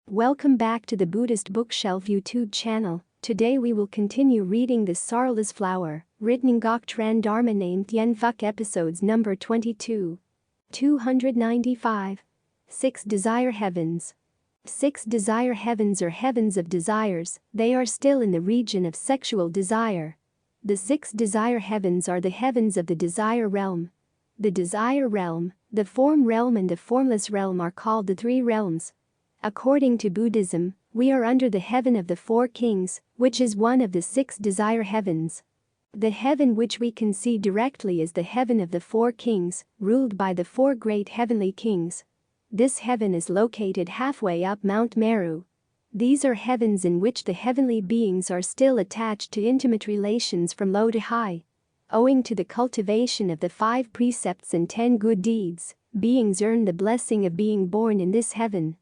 Welcome back to the Buddhist Bookshelf YouTube channel. Today we will continue reading the Sorrowless Flower, written in Ngoc Tran Dharma named Thien Phuc, episodes number 22. 295. 6 Desire Heavens. 6 desire heavens or heavens of desires, they are still in the region of sexual desire. The 6 desire heavens are the heavens of the desire realm. The desire realm, the form realm and the formless realm are called the 3 realms. According to Buddhism, we are under the heaven of the 4 kings, which is one of the 6 desire heavens. The heaven which we can see directly is the heaven of the 4 kings, ruled by the 4 great heavenly kings. This heaven is located halfway up Mount Meru. These are heavens in which the heavenly beings are still attached to intimate relations from low to high. Owing to the cultivation of the 5 precepts and 10 good deeds, beings earn the blessing of being born in this heaven.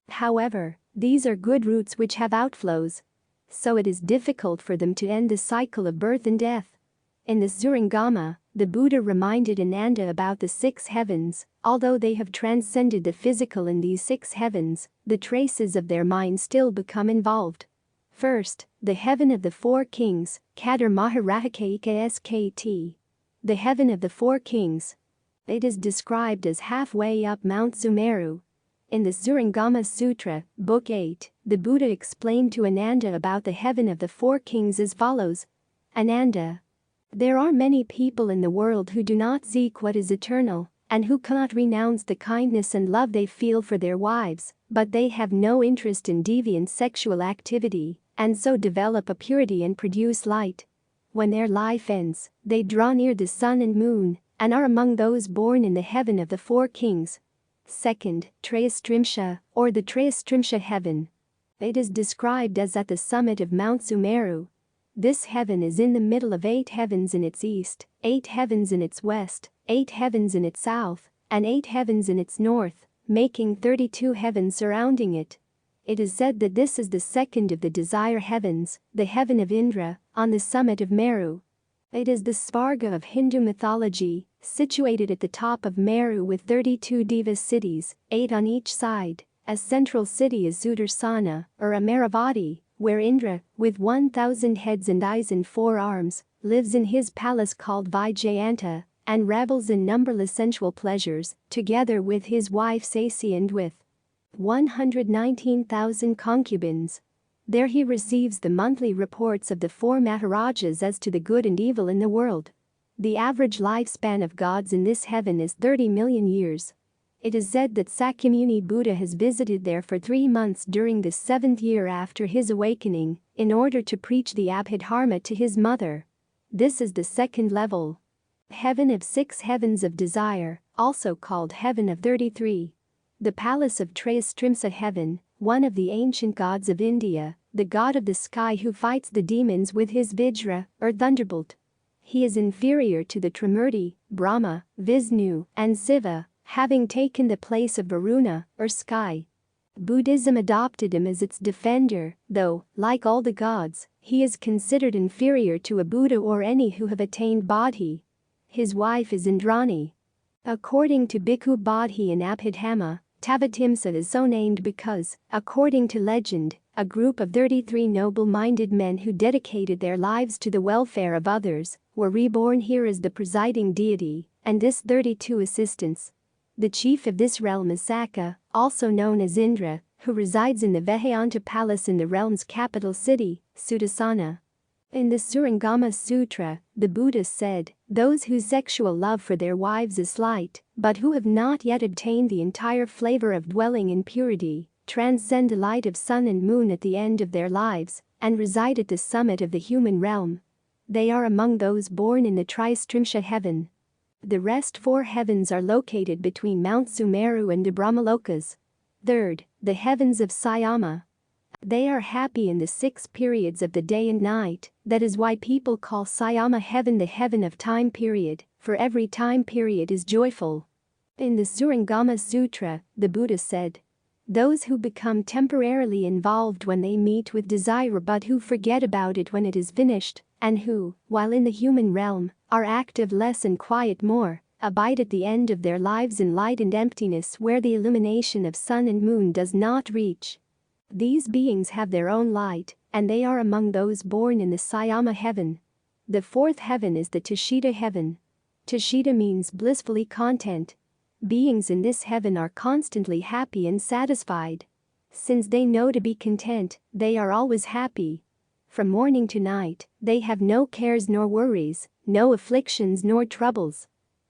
However, these are good roots which have outflows. So it is difficult for them to end the cycle of birth and death. In the Surangama, the Buddha reminded Ananda about the 6 heavens. Although they have transcended the physical in these 6 heavens, the traces of their mind still become involved. First, the heaven of the 4 kings, Kadar Maharahakaskt. The heaven of the 4 kings. It is described as halfway up Mount Sumeru. In the Surangama Sutra, Book 8, the Buddha explained to Ananda about the heaven of the 4 kings as follows. Ananda. There are many people in the world who do not seek what is eternal, and who cannot renounce the kindness and love they feel for their wives, but they have no interest in deviant sexual activity, and so develop a purity and produce light. When their life ends, they draw near the sun and moon, and are among those born in the heaven of the 4 kings. Second, Trayastrimsha, or the Trayastrimsha heaven. It is described as at the summit of Mount Sumeru. This heaven is in the middle of 8 heavens in its east, 8 heavens in its west, 8 heavens in its south, and 8 heavens in its north, making 32 heavens surrounding it. It is said that this is the second of the desire heavens, the heaven of Indra, on the summit of Meru. It is the Svarga of Hindu mythology, situated at the top of Meru with 32 Deva cities, 8 on each side. A central city is Sudarsana, or Amaravati, where Indra, with 1,000 heads and eyes and 4 arms, lives in his palace called Vijayanta, and revels in numberless sensual pleasures, together with his wife Sasi and with 119,000 concubines. There he receives the monthly reports of the 4 Maharajas as to the good and evil in the world. The average lifespan of gods in this heaven is 30 million years. It is said that Sakyamuni Buddha has visited there for 3 months during the 7th year after his awakening, in order to preach the Abhidharma to his mother. This is the 2nd level. Heaven of 6 heavens of desire, also called heaven of 33. The palace of Trayastrimsa heaven, one of the ancient gods of India, the god of the sky who fights the demons with his Vajra, or thunderbolt. He is inferior to the Trimurti, Brahma, Vishnu, and Shiva, having taken the place of Varuna, or sky. Buddhism adopted him as its defender, though, like all the gods, he is considered inferior to a Buddha or any who have attained Bodhi. His wife is Indrani. According to Bhikkhu Bodhi and Abhidhamma, Tavatimsa is so named because, according to legend, a group of 33 noble-minded men who dedicated their lives to the welfare of others were reborn here as the presiding deity, and this 32 assistants. The chief of this realm is Saka, also known as Indra, who resides in the Vajayanta palace in the realm's capital city, Sutasana. In the Surangama Sutra, the Buddha said, those whose sexual love for their wives is slight, but who have not yet obtained the entire flavor of dwelling in purity, transcend the light of sun and moon at the end of their lives, and reside at the summit of the human realm. They are among those born in the Trayastrimsha heaven. The rest 4 heavens are located between Mount Sumeru and the Brahmalokas. Third, the heavens of Sayama. They are happy in the 6 periods of the day and night. That is why people call Sayama heaven the heaven of time period, for every time period is joyful. In the Surangama Sutra, the Buddha said, those who become temporarily involved when they meet with desire but who forget about it when it is finished, and who, while in the human realm, are active less and quiet more, abide at the end of their lives in light and emptiness where the illumination of sun and moon does not reach. These beings have their own light, and they are among those born in the Sayama heaven. The fourth heaven is the Tushita heaven. Tushita means blissfully content. Beings in this heaven are constantly happy and satisfied. Since they know to be content, they are always happy. From morning to night, they have no cares nor worries, no afflictions nor troubles.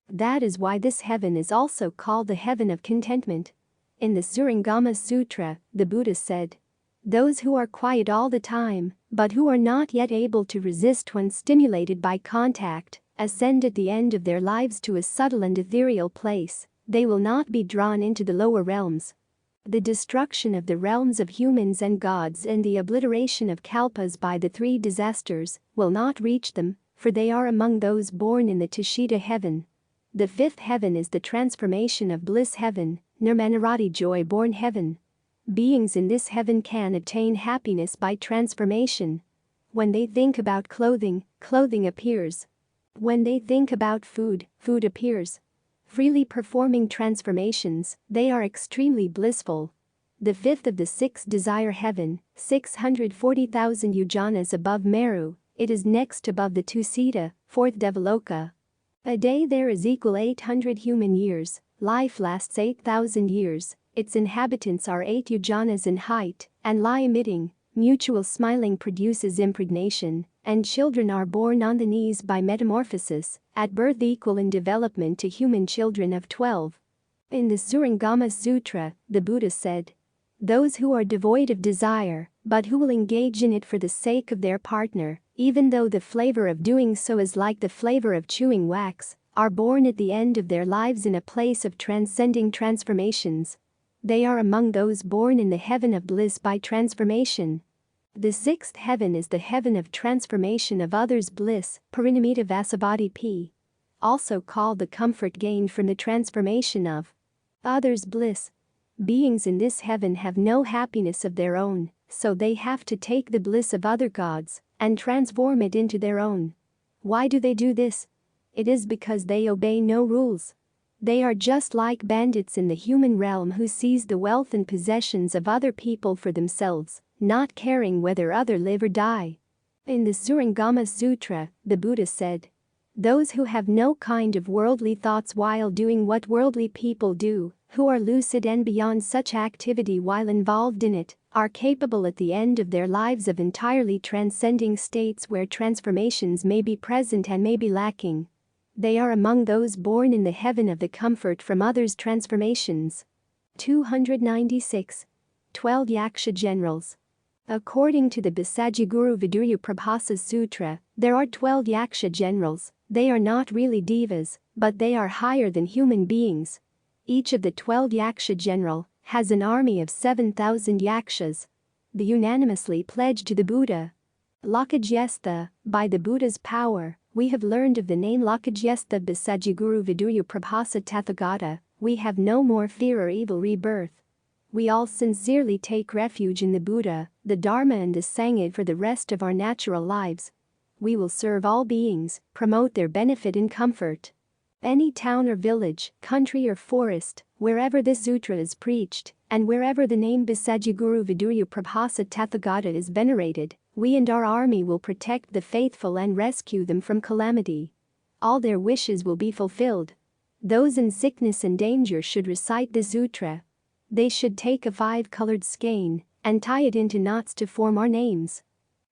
That is why this heaven is also called the heaven of contentment. In the Surangama Sutra, the Buddha said, "Those who are quiet all the time, but who are not yet able to resist when stimulated by contact, ascend at the end of their lives to a subtle and ethereal place. They will not be drawn into the lower realms. The destruction of the realms of humans and gods and the obliteration of kalpas by the three disasters will not reach them, for they are among those born in the Tushita heaven." The fifth heaven is the transformation of bliss heaven, Nirmanarati joy-born heaven. Beings in this heaven can attain happiness by transformation. When they think about clothing, clothing appears. When they think about food, food appears. Freely performing transformations, they are extremely blissful. The fifth of the six desire heaven, 640,000 yojanas above Meru, it is next above the Tusita, fourth Devaloka. A day there is equal 800 human years, life lasts 8,000 years, its inhabitants are 8 yojanas in height, and lie emitting, mutual smiling produces impregnation, and children are born on the knees by metamorphosis, at birth equal in development to human children of 12. In the Surangama Sutra, the Buddha said, "Those who are devoid of desire, but who will engage in it for the sake of their partner, even though the flavor of doing so is like the flavor of chewing wax, are born at the end of their lives in a place of transcending transformations. They are among those born in the heaven of bliss by transformation." The sixth heaven is the heaven of transformation of others' bliss, Parinamita Vasabhati P. Also called the comfort gained from the transformation of others' bliss. Beings in this heaven have no happiness of their own, so they have to take the bliss of other gods and transform it into their own. Why do they do this? It is because they obey no rules. They are just like bandits in the human realm who seize the wealth and possessions of other people for themselves, not caring whether others live or die. In the Surangama Sutra, the Buddha said, "Those who have no kind of worldly thoughts while doing what worldly people do, who are lucid and beyond such activity while involved in it, are capable at the end of their lives of entirely transcending states where transformations may be present and may be lacking. They are among those born in the heaven of the comfort from others' transformations." 296. 12 Yaksha Generals. According to the Bisajiguru Vidurya Prabhasa Sutra, there are 12 Yaksha generals. They are not really devas, but they are higher than human beings. Each of the 12 Yaksha general has an army of 7,000 yakshas. They unanimously pledged to the Buddha. Lokagyestha, by the Buddha's power, we have learned of the name Lokagyestha Bisajiguru Vidurya Prabhasa Tathagata. We have no more fear or evil rebirth. We all sincerely take refuge in the Buddha, the Dharma and the Sangha for the rest of our natural lives. We will serve all beings, promote their benefit and comfort. Any town or village, country or forest, wherever this sutra is preached, and wherever the name Bisajiguru Vidurya Prabhasa Tathagata is venerated, we and our army will protect the faithful and rescue them from calamity. All their wishes will be fulfilled. Those in sickness and danger should recite this sutra. They should take a 5-colored skein and tie it into knots to form our names.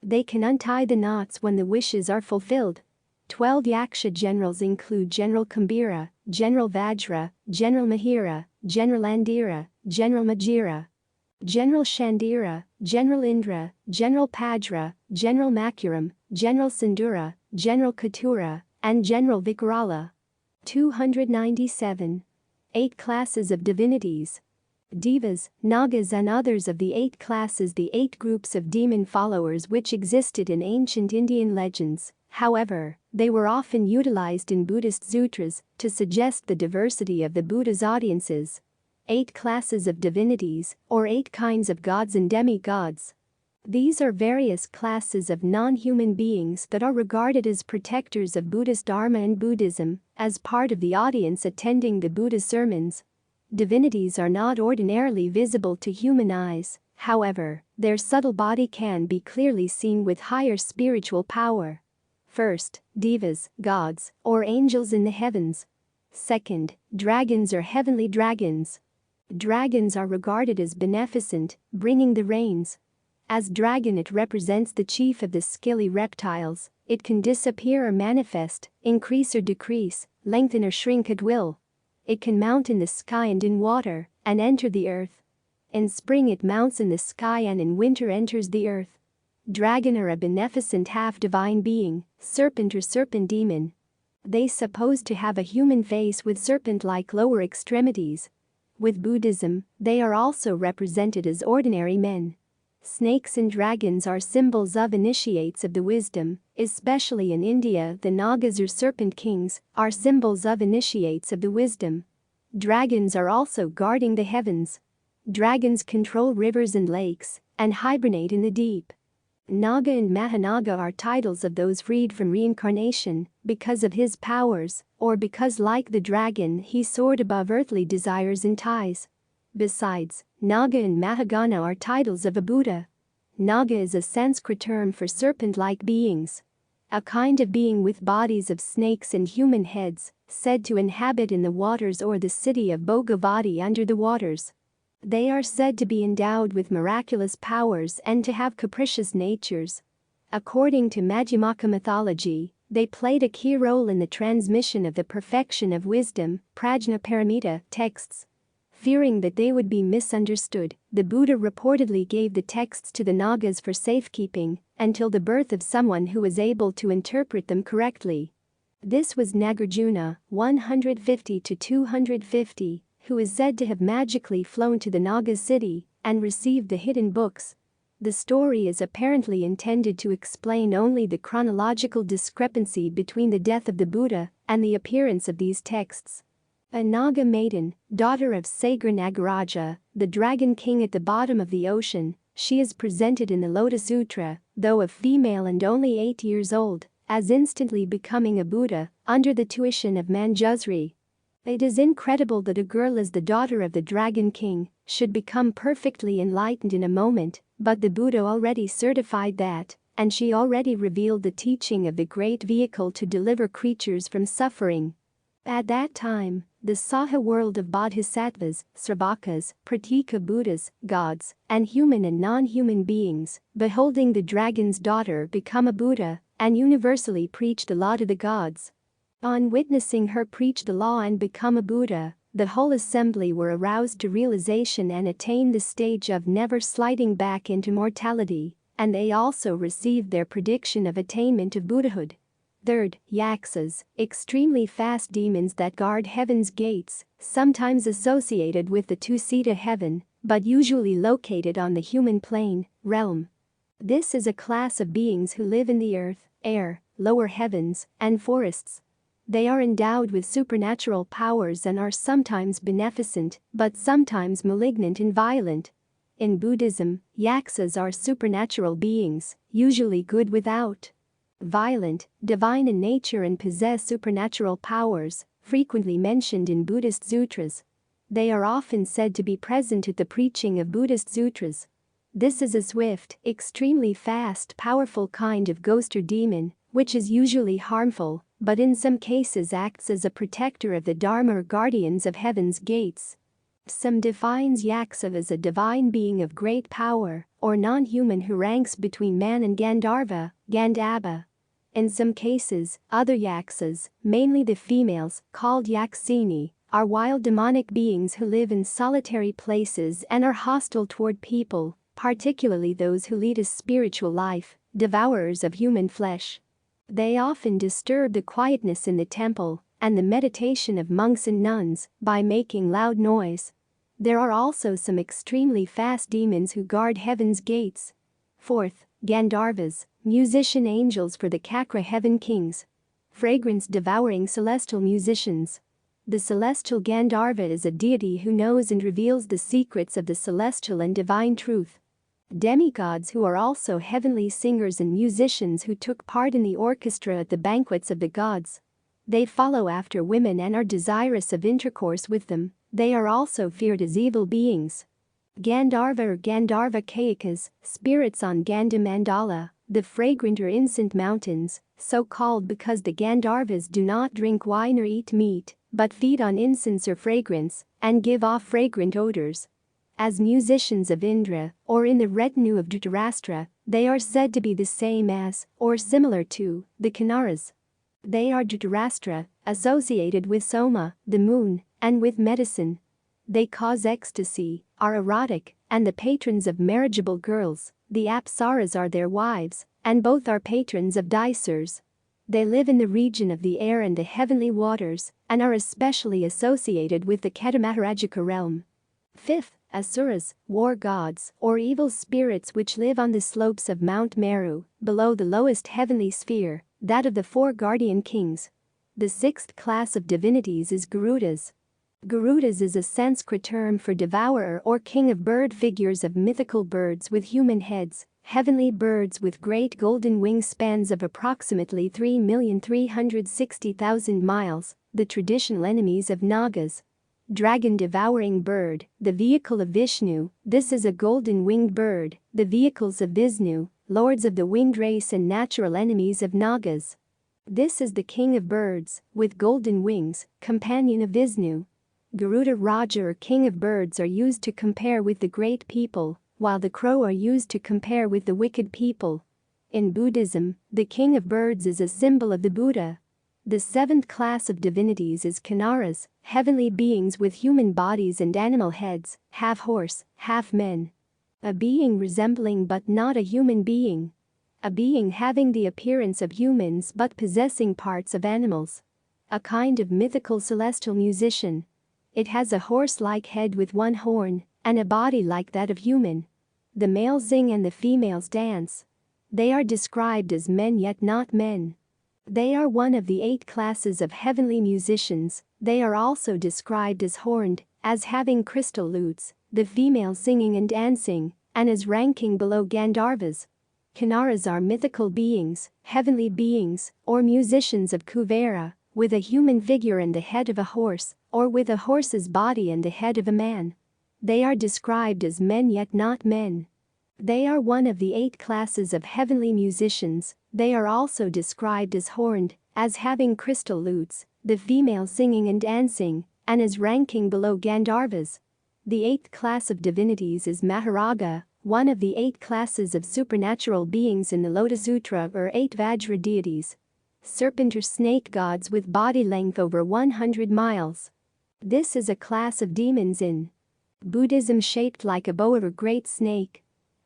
They can untie the knots when the wishes are fulfilled. 12 Yaksha generals include General Kambira, General Vajra, General Mahira, General Andira, General Majira, General Shandira, General Indra, General Pajra, General Makuram, General Sindura, General Katura, and General Vikrala. 297. 8 classes of divinities. Devas, Nagas and others of the 8 classes, the 8 groups of demon followers which existed in ancient Indian legends. However, they were often utilized in Buddhist sutras to suggest the diversity of the Buddha's audiences. 8 classes of divinities, or 8 kinds of gods and demigods. These are various classes of non-human beings that are regarded as protectors of Buddhist Dharma and Buddhism, as part of the audience attending the Buddha's sermons. Divinities are not ordinarily visible to human eyes, However, their subtle body can be clearly seen with higher spiritual power. First, devas, gods, or angels in the heavens. Second, dragons or heavenly dragons. Dragons are regarded as beneficent, bringing the rains. As dragon, it represents the chief of the scaly reptiles. It can disappear or manifest, increase or decrease, lengthen or shrink at will. It can mount in the sky and in water, and enter the earth. In spring it mounts in the sky and in winter enters the earth. Dragon are a beneficent half-divine being, serpent or serpent demon. They supposed to have a human face with serpent-like lower extremities. With Buddhism, they are also represented as ordinary men. Snakes and dragons are symbols of initiates of the wisdom, especially in India. The Nagas or serpent kings are symbols of initiates of the wisdom. Dragons are also guarding the heavens. Dragons control rivers and lakes and hibernate in the deep. Naga and Mahanaga are titles of those freed from reincarnation because of his powers, or because, like the dragon, he soared above earthly desires and ties. Besides, Naga and Mahagana are titles of a Buddha. Naga is a Sanskrit term for serpent-like beings. A kind of being with bodies of snakes and human heads, said to inhabit in the waters or the city of Bhogavati under the waters. They are said to be endowed with miraculous powers and to have capricious natures. According to Madhyamaka mythology, they played a key role in the transmission of the perfection of wisdom, Prajnaparamita, texts. Fearing that they would be misunderstood, the Buddha reportedly gave the texts to the Nagas for safekeeping until the birth of someone who was able to interpret them correctly. This was Nagarjuna, 150–250. Who is said to have magically flown to the Naga city and received the hidden books. The story is apparently intended to explain only the chronological discrepancy between the death of the Buddha and the appearance of these texts. A Naga maiden, daughter of Sagar Nagaraja, the dragon king at the bottom of the ocean, she is presented in the Lotus Sutra, though a female and only 8 years old, as instantly becoming a Buddha under the tuition of Manjusri. It is incredible that a girl as the daughter of the Dragon King should become perfectly enlightened in a moment, but the Buddha already certified that, and she already revealed the teaching of the great vehicle to deliver creatures from suffering. At that time, the Saha world of bodhisattvas, sravakas, pratika Buddhas, gods, and human and non-human beings, beholding the dragon's daughter become a Buddha and universally preach the law to the gods. On witnessing her preach the law and become a Buddha, the whole assembly were aroused to realization and attained the stage of never sliding back into mortality, and they also received their prediction of attainment of Buddhahood. Third, Yaksas, extremely fast demons that guard heaven's gates, sometimes associated with the Tusita heaven, but usually located on the human plane, realm. This is a class of beings who live in the earth, air, lower heavens, and forests. They are endowed with supernatural powers and are sometimes beneficent, but sometimes malignant and violent. In Buddhism, Yaksas are supernatural beings, usually good without. Violent, divine in nature and possess supernatural powers, frequently mentioned in Buddhist sutras. They are often said to be present at the preaching of Buddhist sutras. This is a swift, extremely fast, powerful kind of ghost or demon, which is usually harmful, but in some cases acts as a protector of the Dharma or guardians of heaven's gates. Some defines Yaksa as a divine being of great power, or non-human who ranks between man and Gandharva, Gandhabba. In some cases, other Yaksas, mainly the females, called Yaksini, are wild demonic beings who live in solitary places and are hostile toward people, particularly those who lead a spiritual life, devourers of human flesh. They often disturb the quietness in the temple and the meditation of monks and nuns by making loud noise. There are also some extremely fast demons who guard heaven's gates. Fourth, Gandharvas, musician angels for the Kakra heaven kings. Fragrance-devouring celestial musicians. The celestial Gandharva is a deity who knows and reveals the secrets of the celestial and divine truth. Demigods who are also heavenly singers and musicians who took part in the orchestra at the banquets of the gods. They follow after women and are desirous of intercourse with them. They are also feared as evil beings. Gandharva or Gandharva Kayakas, spirits on Gandhamandala, the fragrant or incense mountains, so called because the Gandharvas do not drink wine or eat meat, but feed on incense or fragrance, and give off fragrant odors. As musicians of Indra, or in the retinue of Dhritarashtra, they are said to be the same as, or similar to, the Kinnaras. They are Dhritarashtra, associated with Soma, the moon, and with medicine. They cause ecstasy, are erotic, and the patrons of marriageable girls. The Apsaras are their wives, and both are patrons of Dysers. They live in the region of the air and the heavenly waters, and are especially associated with the Ketamarajika realm. Fifth, Asuras, war gods, or evil spirits which live on the slopes of Mount Meru, below the lowest heavenly sphere, that of the four guardian kings. The sixth class of divinities is Garudas. Garudas is a Sanskrit term for devourer or king of bird figures of mythical birds with human heads, heavenly birds with great golden wingspans of approximately 3,360,000 miles, the traditional enemies of Nagas. Dragon-devouring bird, the vehicle of Vishnu, this is a golden-winged bird, the vehicles of Vishnu, lords of the winged race and natural enemies of Nagas. This is the king of birds, with golden wings, companion of Vishnu. Garuda Raja or king of birds are used to compare with the great people, while the crow are used to compare with the wicked people. In Buddhism, the king of birds is a symbol of the Buddha. The seventh class of divinities is Kinnaras, heavenly beings with human bodies and animal heads, half horse, half men. A being resembling but not a human being. A being having the appearance of humans but possessing parts of animals. A kind of mythical celestial musician. It has a horse-like head with one horn, and a body like that of human. The males sing and the females dance. They are described as men yet not men. They are one of the 8 classes of heavenly musicians. They are also described as horned, as having crystal lutes, the females singing and dancing, and as ranking below Gandharvas. Kinnaras are mythical beings, heavenly beings, or musicians of Kuvera, with a human figure and the head of a horse, or with a horse's body and the head of a man. They are described as men yet not men. They are one of the 8 classes of heavenly musicians. They are also described as horned, as having crystal lutes, the females singing and dancing, and as ranking below Gandharvas. The 8th class of divinities is Maharaga, one of the 8 classes of supernatural beings in the Lotus Sutra, or 8 Vajra deities. Serpent or snake gods with body length over 100 miles. This is a class of demons in Buddhism shaped like a boa or great snake.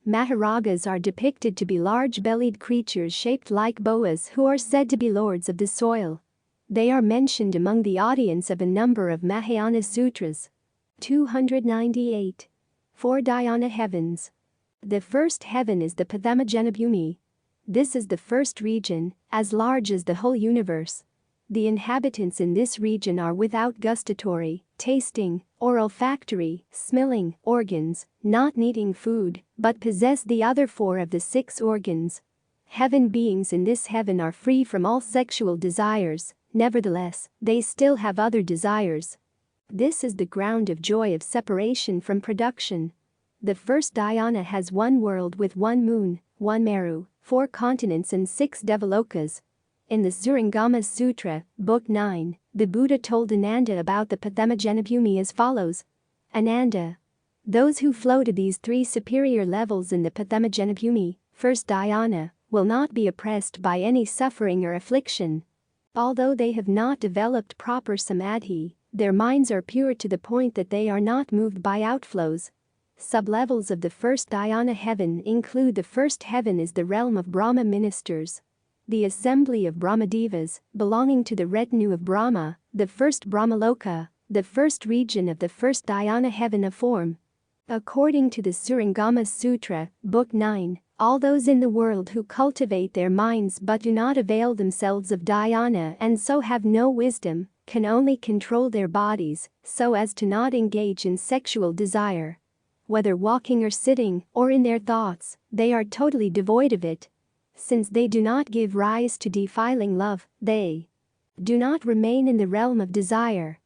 Maharagas are depicted to be large-bellied creatures shaped like boas who are said to be lords of the soil. They are mentioned among the audience of a number of Mahayana sutras. 298. 4 dhyana heavens. The first heaven is the Padamajanabhumi. This is the first region, as large as the whole universe. The inhabitants in this region are without gustatory, tasting, or olfactory, smelling organs, not needing food, but possess the other 4 of the 6 organs. Heaven beings in this heaven are free from all sexual desires, nevertheless, they still have other desires. This is the ground of joy of separation from production. The first dhyana has 1 world with 1 moon, 1 Meru, 4 continents and 6 Devalokas. In the Surangama Sutra, Book 9, the Buddha told Ananda about the Padamajanabhumi as follows. Ananda. Those who flow to these 3 superior levels in the Padamajanabhumi, first dhyana, will not be oppressed by any suffering or affliction. Although they have not developed proper samadhi, their minds are pure to the point that they are not moved by outflows. Sublevels of the first dhyana heaven include: the first heaven is the realm of Brahma ministers. The assembly of Brahmadevas, belonging to the retinue of Brahma, the first Brahmaloka, the first region of the first dhyana heaven of form. According to the Surangama Sutra, Book 9, all those in the world who cultivate their minds but do not avail themselves of dhyana and so have no wisdom, can only control their bodies so as to not engage in sexual desire. Whether walking or sitting, or in their thoughts, they are totally devoid of it. Since they do not give rise to defiling love, they do not remain in the realm of desire.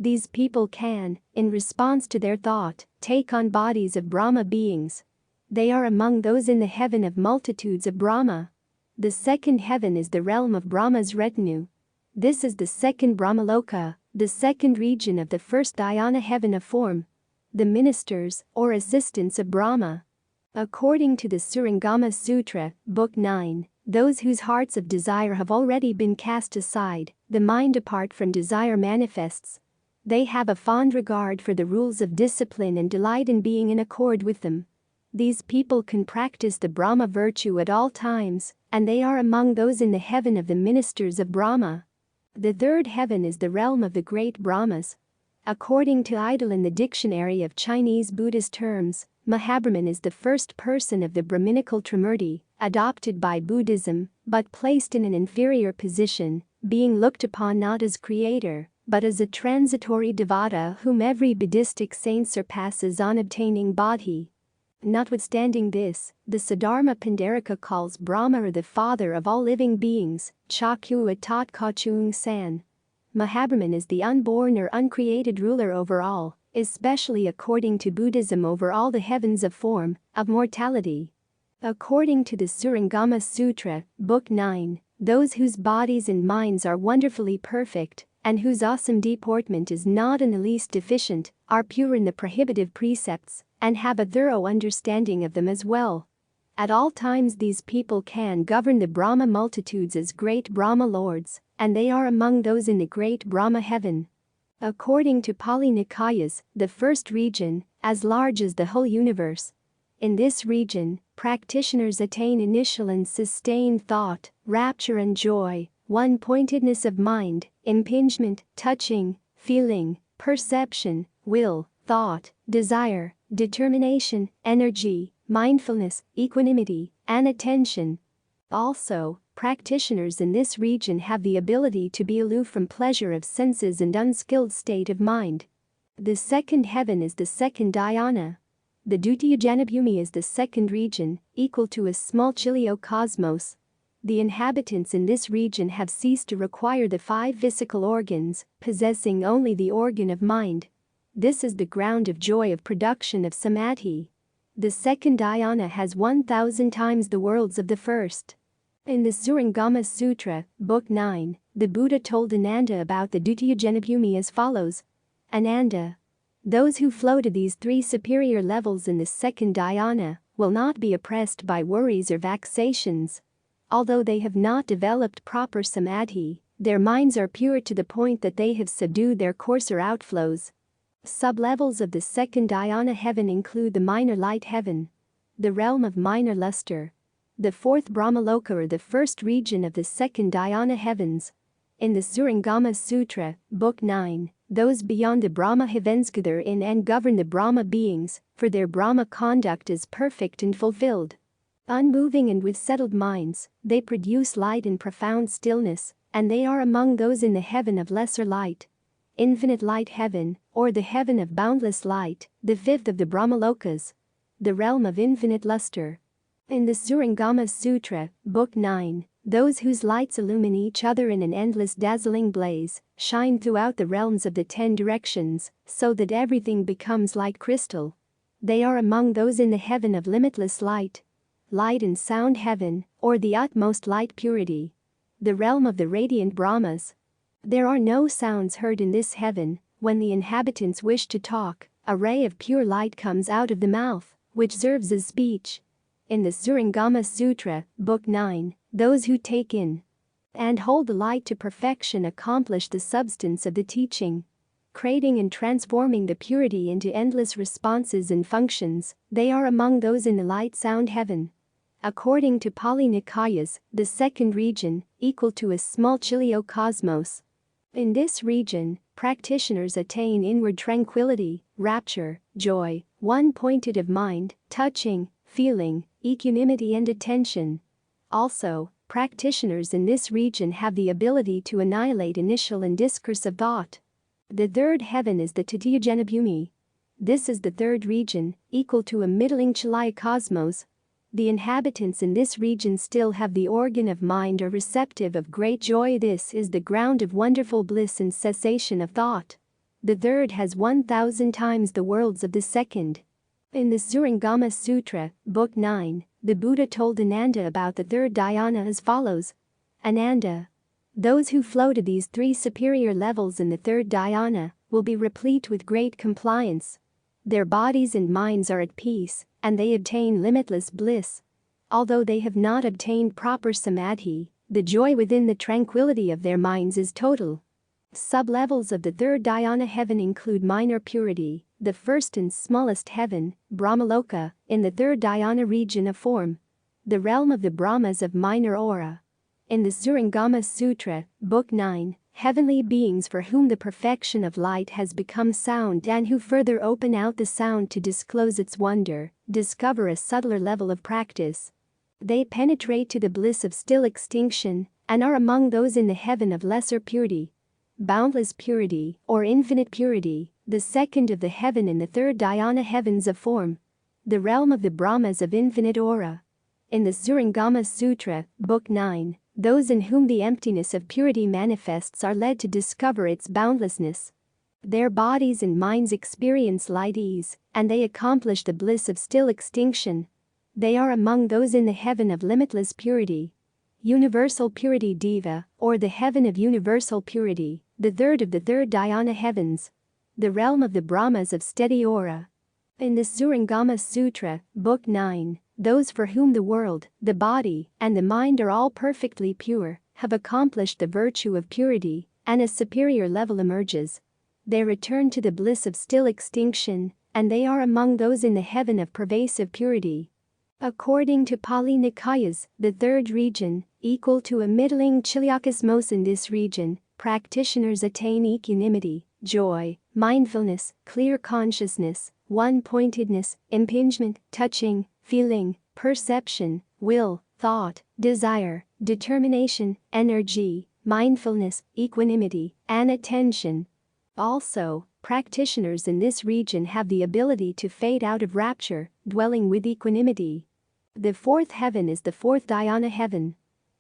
These people can, in response to their thought, take on bodies of Brahma beings. They are among those in the heaven of multitudes of Brahma. The second heaven is the realm of Brahma's retinue. This is the second Brahmaloka, the second region of the first dhyana heaven of form. The ministers, or assistants of Brahma. According to the Surangama Sutra, Book 9, those whose hearts of desire have already been cast aside, the mind apart from desire manifests. They have a fond regard for the rules of discipline and delight in being in accord with them. These people can practice the Brahma virtue at all times, and they are among those in the heaven of the ministers of Brahma. The third heaven is the realm of the great Brahmas. According to Idle in the Dictionary of Chinese Buddhist terms, Mahabrahman is the first person of the Brahminical Trimurti, adopted by Buddhism, but placed in an inferior position, being looked upon not as creator, but as a transitory devata whom every Buddhistic saint surpasses on obtaining bodhi. Notwithstanding this, the Siddharma Pandarika calls Brahma the father of all living beings, Chakyu Atat Kachung San. Mahabrahman is the unborn or uncreated ruler over all, especially according to Buddhism over all the heavens of form, of mortality. According to the Surangama Sutra, Book 9, those whose bodies and minds are wonderfully perfect, and whose awesome deportment is not in the least deficient, are pure in the prohibitive precepts, and have a thorough understanding of them as well. At all times these people can govern the Brahma multitudes as great Brahma lords, and they are among those in the great Brahma heaven. According to Pali Nikayas, the first region, as large as the whole universe. In this region, practitioners attain initial and sustained thought, rapture and joy, one-pointedness of mind, impingement, touching, feeling, perception, will, thought, desire, determination, energy, mindfulness, equanimity, and attention. Also, practitioners in this region have the ability to be aloof from pleasure of senses and unskilled state of mind. The second heaven is the second dhyana. The Dutiya Janabhumi is the second region, equal to a small chiliocosmos. The inhabitants in this region have ceased to require the 5 physical organs, possessing only the organ of mind. This is the ground of joy of production of samadhi. The second dhyana has 1,000 times the worlds of the first. In the Surangama Sutra, Book 9, the Buddha told Ananda about the Dutiya Janabhumi as follows. Ananda, those who flow to these 3 superior levels in the second dhyana will not be oppressed by worries or vexations. Although they have not developed proper samadhi, their minds are pure to the point that they have subdued their coarser outflows. Sublevels of the second dhyana heaven include the minor light heaven, the realm of minor luster, the fourth Brahmaloka or the first region of the second dhyana heavens. In the Surangama Sutra, Book 9, those beyond the Brahma heavens gather in and govern the Brahma beings, for their Brahma conduct is perfect and fulfilled. Unmoving and with settled minds, they produce light and profound stillness, and they are among those in the heaven of lesser light. Infinite light heaven, or the heaven of boundless light, the fifth of the Brahmalokas. The realm of infinite luster. In the Surangama Sutra, Book 9, those whose lights illumine each other in an endless dazzling blaze, shine throughout the realms of the 10 directions, so that everything becomes like crystal. They are among those in the heaven of limitless light. Light and sound heaven, or the utmost light purity. The realm of the radiant Brahmas. There are no sounds heard in this heaven. When the inhabitants wish to talk, a ray of pure light comes out of the mouth, which serves as speech. In the Surangama Sutra, Book 9, those who take in and hold the light to perfection accomplish the substance of the teaching. Creating and transforming the purity into endless responses and functions, they are among those in the light sound heaven. According to Pali Nikayas, the second region, equal to a small chiliocosmos. In this region, practitioners attain inward tranquility, rapture, joy, one-pointed of mind, touching, feeling, equanimity and attention. Also, practitioners in this region have the ability to annihilate initial and discursive thought. The third heaven is the Titiya Janabhumi. This is the third region, equal to a middling chiliocosmos. The inhabitants in this region still have the organ of mind or receptive of great joy. This is the ground of wonderful bliss and cessation of thought. The third has 1,000 times the worlds of the second. In the Surangama Sutra, Book 9, the Buddha told Ananda about the third dhyana as follows. Ananda, those who flow to these three superior levels in the third dhyana will be replete with great compliance. Their bodies and minds are at peace, and they obtain limitless bliss. Although they have not obtained proper samadhi, the joy within the tranquility of their minds is total. Sublevels of the third dhyana heaven include minor purity, the first and smallest heaven, Brahmaloka, in the third dhyana region of form, the realm of the Brahmas of minor aura. In the Surangama Sutra, Book 9, heavenly beings for whom the perfection of light has become sound and who further open out the sound to disclose its wonder, discover a subtler level of practice. They penetrate to the bliss of still extinction and are among those in the heaven of lesser purity. Boundless purity, or infinite purity, the second of the heaven in the third dhyana heavens of form, the realm of the Brahmas of infinite aura. In the Surangama Sutra, Book 9, those in whom the emptiness of purity manifests are led to discover its boundlessness. Their bodies and minds experience light ease, and they accomplish the bliss of still extinction. They are among those in the heaven of limitless purity. Universal Purity Diva, or the heaven of universal purity, the third of the third dhyana heavens, the realm of the Brahmas of steady aura. In the Surangama Sutra, Book 9, those for whom the world, the body, and the mind are all perfectly pure, have accomplished the virtue of purity, and a superior level emerges. They return to the bliss of still extinction, and they are among those in the heaven of pervasive purity. According to Pali Nikayas, the third region, equal to a middling chiliakosmos in this region, practitioners attain equanimity, joy, mindfulness, clear consciousness, one-pointedness, impingement, touching, feeling, perception, will, thought, desire, determination, energy, mindfulness, equanimity, and attention. Also, practitioners in this region have the ability to fade out of rapture, dwelling with equanimity. The fourth heaven is the fourth dhyana heaven.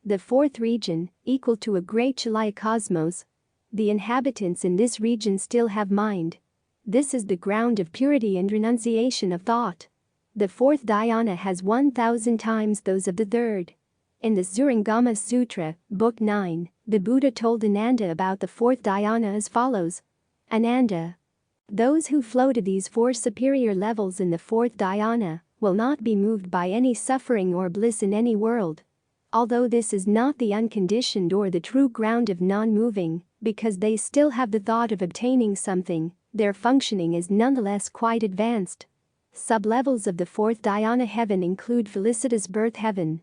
The fourth region, equal to a great Chilaya cosmos. The inhabitants in this region still have mind. This is the ground of purity and renunciation of thought. The fourth dhyana has 1,000 times those of the third. In the Surangama Sutra, Book 9, the Buddha told Ananda about the fourth dhyana as follows. Ananda, those who flow to these four superior levels in the fourth dhyana will not be moved by any suffering or bliss in any world. Although this is not the unconditioned or the true ground of non-moving, because they still have the thought of obtaining something, their functioning is nonetheless quite advanced. Sublevels of the fourth dhyana heaven include felicitous birth heaven.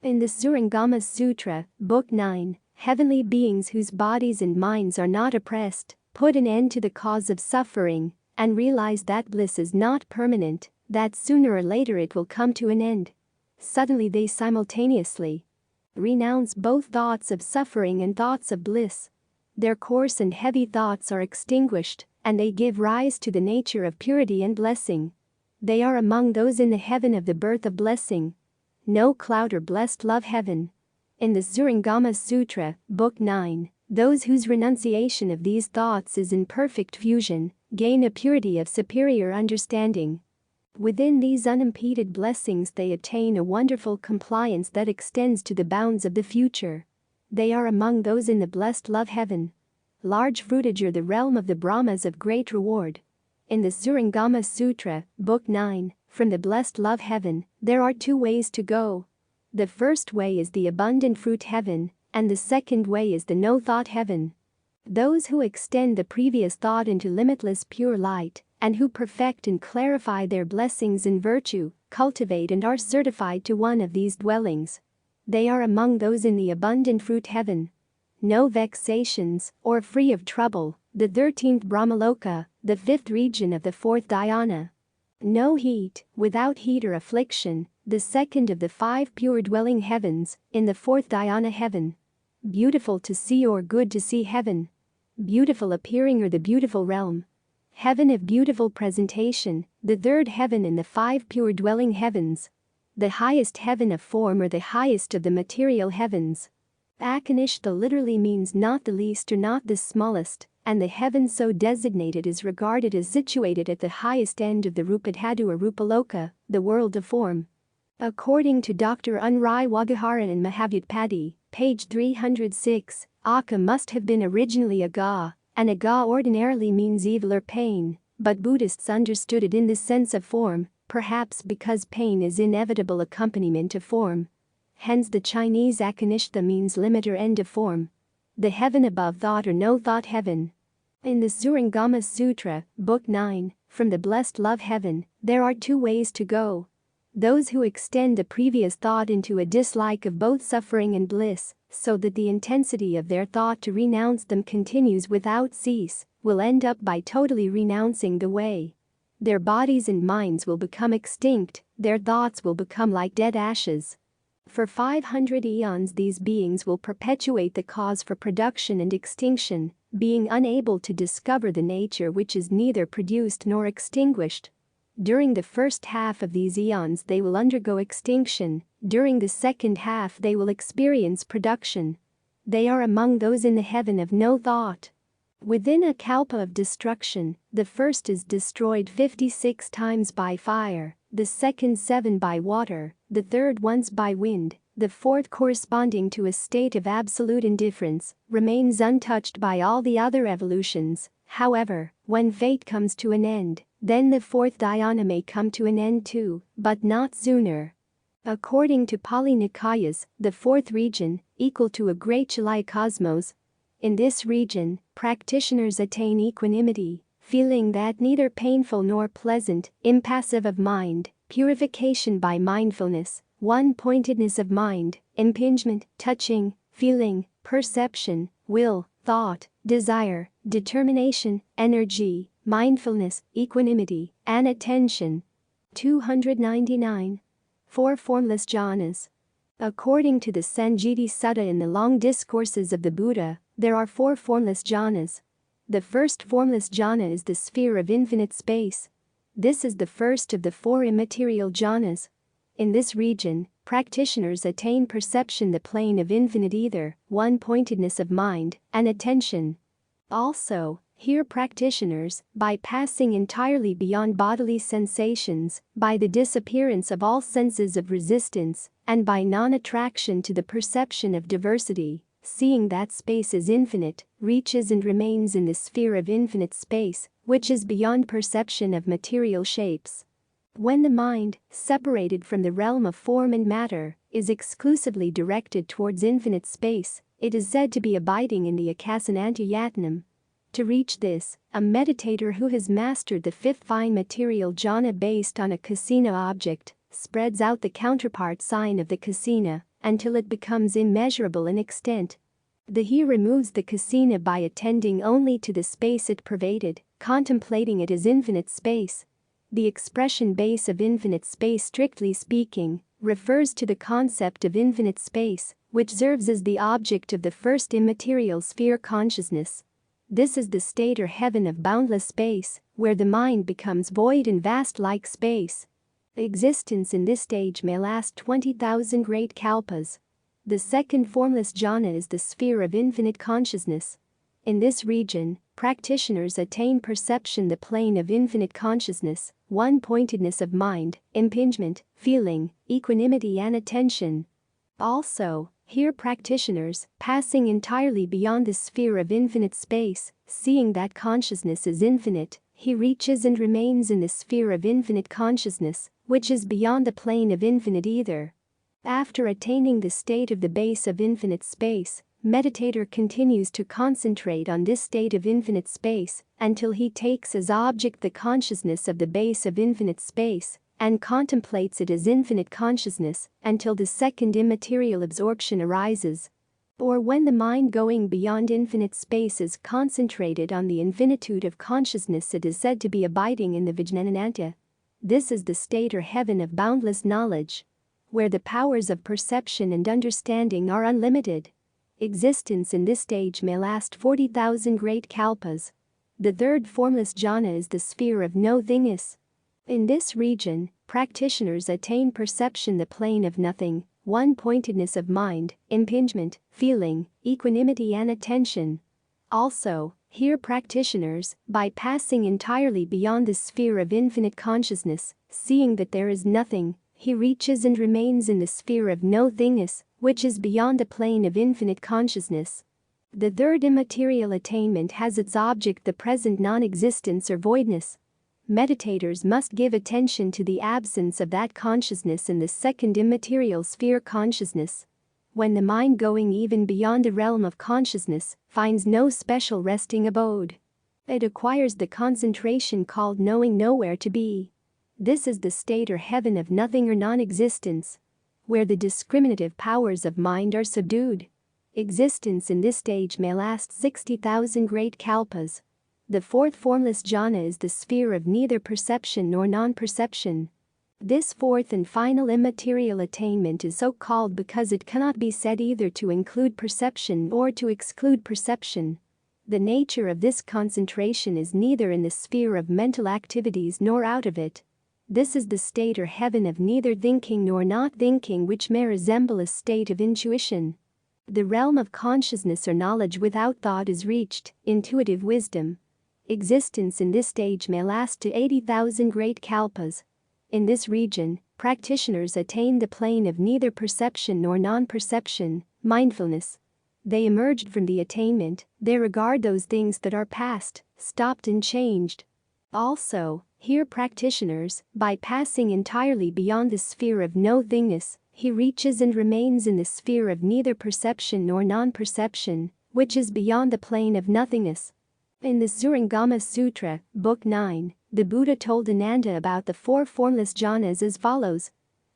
In the Surangama Sutra, Book 9, heavenly beings whose bodies and minds are not oppressed, put an end to the cause of suffering, and realize that bliss is not permanent, that sooner or later it will come to an end. Suddenly they simultaneously renounce both thoughts of suffering and thoughts of bliss. Their coarse and heavy thoughts are extinguished, and they give rise to the nature of purity and blessing. They are among those in the heaven of the birth of blessing. No cloud or blessed love heaven. In the Surangama Sutra, Book 9, those whose renunciation of these thoughts is in perfect fusion, gain a purity of superior understanding. Within these unimpeded blessings they attain a wonderful compliance that extends to the bounds of the future. They are among those in the blessed love heaven. Large fruitage are the realm of the Brahmas of great reward. In the Surangama Sutra, Book 9, from the blessed love heaven, there are two ways to go. The first way is the abundant fruit heaven, and the second way is the no-thought heaven. Those who extend the previous thought into limitless pure light, and who perfect and clarify their blessings in virtue, cultivate and are certified to one of these dwellings. They are among those in the abundant fruit heaven. No vexations, or free of trouble, the 13th Brahmaloka, the 5th region of the 4th dhyana. No heat, without heat or affliction, the 2nd of the 5 pure dwelling heavens, in the 4th dhyana heaven. Beautiful to see or good to see heaven. Beautiful appearing or the beautiful realm. Heaven of beautiful presentation, the 3rd heaven in the 5 pure dwelling heavens. The highest heaven of form or the highest of the material heavens. Akanishta literally means not the least or not the smallest, and the heaven so designated is regarded as situated at the highest end of the Rupadhatu or Rupaloka, the world of form. According to Dr. Unrai Wagaharan and Mahavyutpati, page 306, Aka must have been originally a Ga, and a Ga ordinarily means evil or pain, but Buddhists understood it in the sense of form, perhaps because pain is inevitable accompaniment of form. Hence the Chinese Akanishta means limit or end of form. The heaven above thought or no thought heaven. In the Surangama Sutra, Book 9, from the blessed love heaven, there are two ways to go. Those who extend the previous thought into a dislike of both suffering and bliss, so that the intensity of their thought to renounce them continues without cease, will end up by totally renouncing the way. Their bodies and minds will become extinct, their thoughts will become like dead ashes. For 500 eons these beings will perpetuate the cause for production and extinction, being unable to discover the nature which is neither produced nor extinguished. During the first half of these eons they will undergo extinction, during the second half they will experience production. They are among those in the heaven of no thought. Within a kalpa of destruction, the first is destroyed 56 times by fire, the second 7 by water, the third once by wind, the fourth corresponding to a state of absolute indifference, remains untouched by all the other evolutions. However, when fate comes to an end, then the fourth dhyana may come to an end too, but not sooner. According to Pali Nikayas, the fourth region, equal to a great Chalaya cosmos. In this region, practitioners attain equanimity, feeling that neither painful nor pleasant, impassive of mind, purification by mindfulness, one-pointedness of mind, impingement, touching, feeling, perception, will, thought, desire, determination, energy, mindfulness, equanimity, and attention. 299. 4 formless jhanas. According to the Sanjiti Sutta in the long discourses of the Buddha, there are 4 formless jhanas. The first formless jhana is the sphere of infinite space. This is the first of the 4 immaterial jhanas. In this region, practitioners attain perception, the plane of infinite ether, one-pointedness of mind, and attention. Also, here practitioners, by passing entirely beyond bodily sensations, by the disappearance of all senses of resistance, and by non-attraction to the perception of diversity, seeing that space is infinite, reaches and remains in the sphere of infinite space, which is beyond perception of material shapes. When the mind, separated from the realm of form and matter, is exclusively directed towards infinite space, it is said to be abiding in the Akasanantayatnam. To reach this, a meditator who has mastered the 5th fine material jhana based on a kasina object, spreads out the counterpart sign of the kasina, until it becomes immeasurable in extent. He removes the kasina by attending only to the space it pervaded, contemplating it as infinite space. The expression base of infinite space, strictly speaking, refers to the concept of infinite space, which serves as the object of the first immaterial sphere consciousness. This is the state or heaven of boundless space, where the mind becomes void and vast like space. Existence in this stage may last 20,000 great kalpas. The second formless jhana is the sphere of infinite consciousness. In this region, practitioners attain perception, the plane of infinite consciousness, one-pointedness of mind, impingement, feeling, equanimity and attention. Also, here practitioners, passing entirely beyond the sphere of infinite space, seeing that consciousness is infinite, he reaches and remains in the sphere of infinite consciousness, which is beyond the plane of infinite ether. After attaining the state of the base of infinite space, meditator continues to concentrate on this state of infinite space until he takes as object the consciousness of the base of infinite space and contemplates it as infinite consciousness until the second immaterial absorption arises. Or when the mind going beyond infinite space is concentrated on the infinitude of consciousness, it is said to be abiding in the Vijnanananta. This is the state or heaven of boundless knowledge, where the powers of perception and understanding are unlimited. Existence in this stage may last 40,000 great kalpas. The third formless jhana is the sphere of no thingness. In this region, practitioners attain perception, the plane of nothing, one-pointedness of mind, impingement, feeling, equanimity and attention. Also, Here practitioners, by passing entirely beyond the sphere of infinite consciousness, seeing that there is nothing, he reaches and remains in the sphere of no-thingness, which is beyond the plane of infinite consciousness. The third immaterial attainment has its object the present non-existence or voidness. Meditators must give attention to the absence of that consciousness in the second immaterial sphere consciousness. When the mind going even beyond the realm of consciousness finds no special resting abode, it acquires the concentration called knowing nowhere to be. This is the state or heaven of nothing or non-existence, where the discriminative powers of mind are subdued. Existence in this stage may last 60,000 great kalpas. The fourth formless jhana is the sphere of neither perception nor non-perception. This fourth and final immaterial attainment is so called because it cannot be said either to include perception or to exclude perception. The nature of this concentration is neither in the sphere of mental activities nor out of it. This is the state or heaven of neither thinking nor not thinking, which may resemble a state of intuition. The realm of consciousness or knowledge without thought is reached, intuitive wisdom. Existence in this stage may last to 80,000 great kalpas. In this region, practitioners attain the plane of neither perception nor non-perception, mindfulness. They emerged from the attainment, they regard those things that are past, stopped and changed. Also, here practitioners, by passing entirely beyond the sphere of no-thingness, he reaches and remains in the sphere of neither perception nor non-perception, which is beyond the plane of nothingness. In the Surangama Sutra, Book 9, the Buddha told Ananda about the four formless jhanas as follows.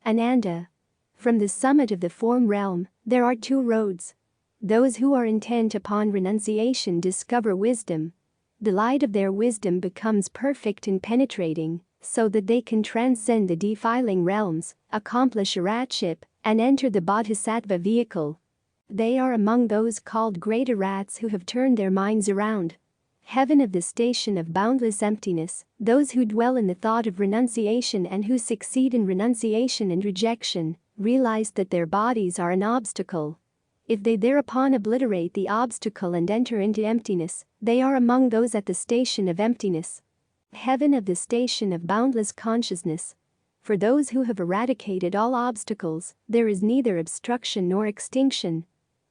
Ananda, from the summit of the form realm, there are two roads. Those who are intent upon renunciation discover wisdom. The light of their wisdom becomes perfect and penetrating, so that they can transcend the defiling realms, accomplish aratship, and enter the bodhisattva vehicle. They are among those called great arats who have turned their minds around. Heaven of the station of boundless emptiness, those who dwell in the thought of renunciation and who succeed in renunciation and rejection, realize that their bodies are an obstacle. If they thereupon obliterate the obstacle and enter into emptiness, they are among those at the station of emptiness. Heaven of the station of boundless consciousness. For those who have eradicated all obstacles, there is neither obstruction nor extinction.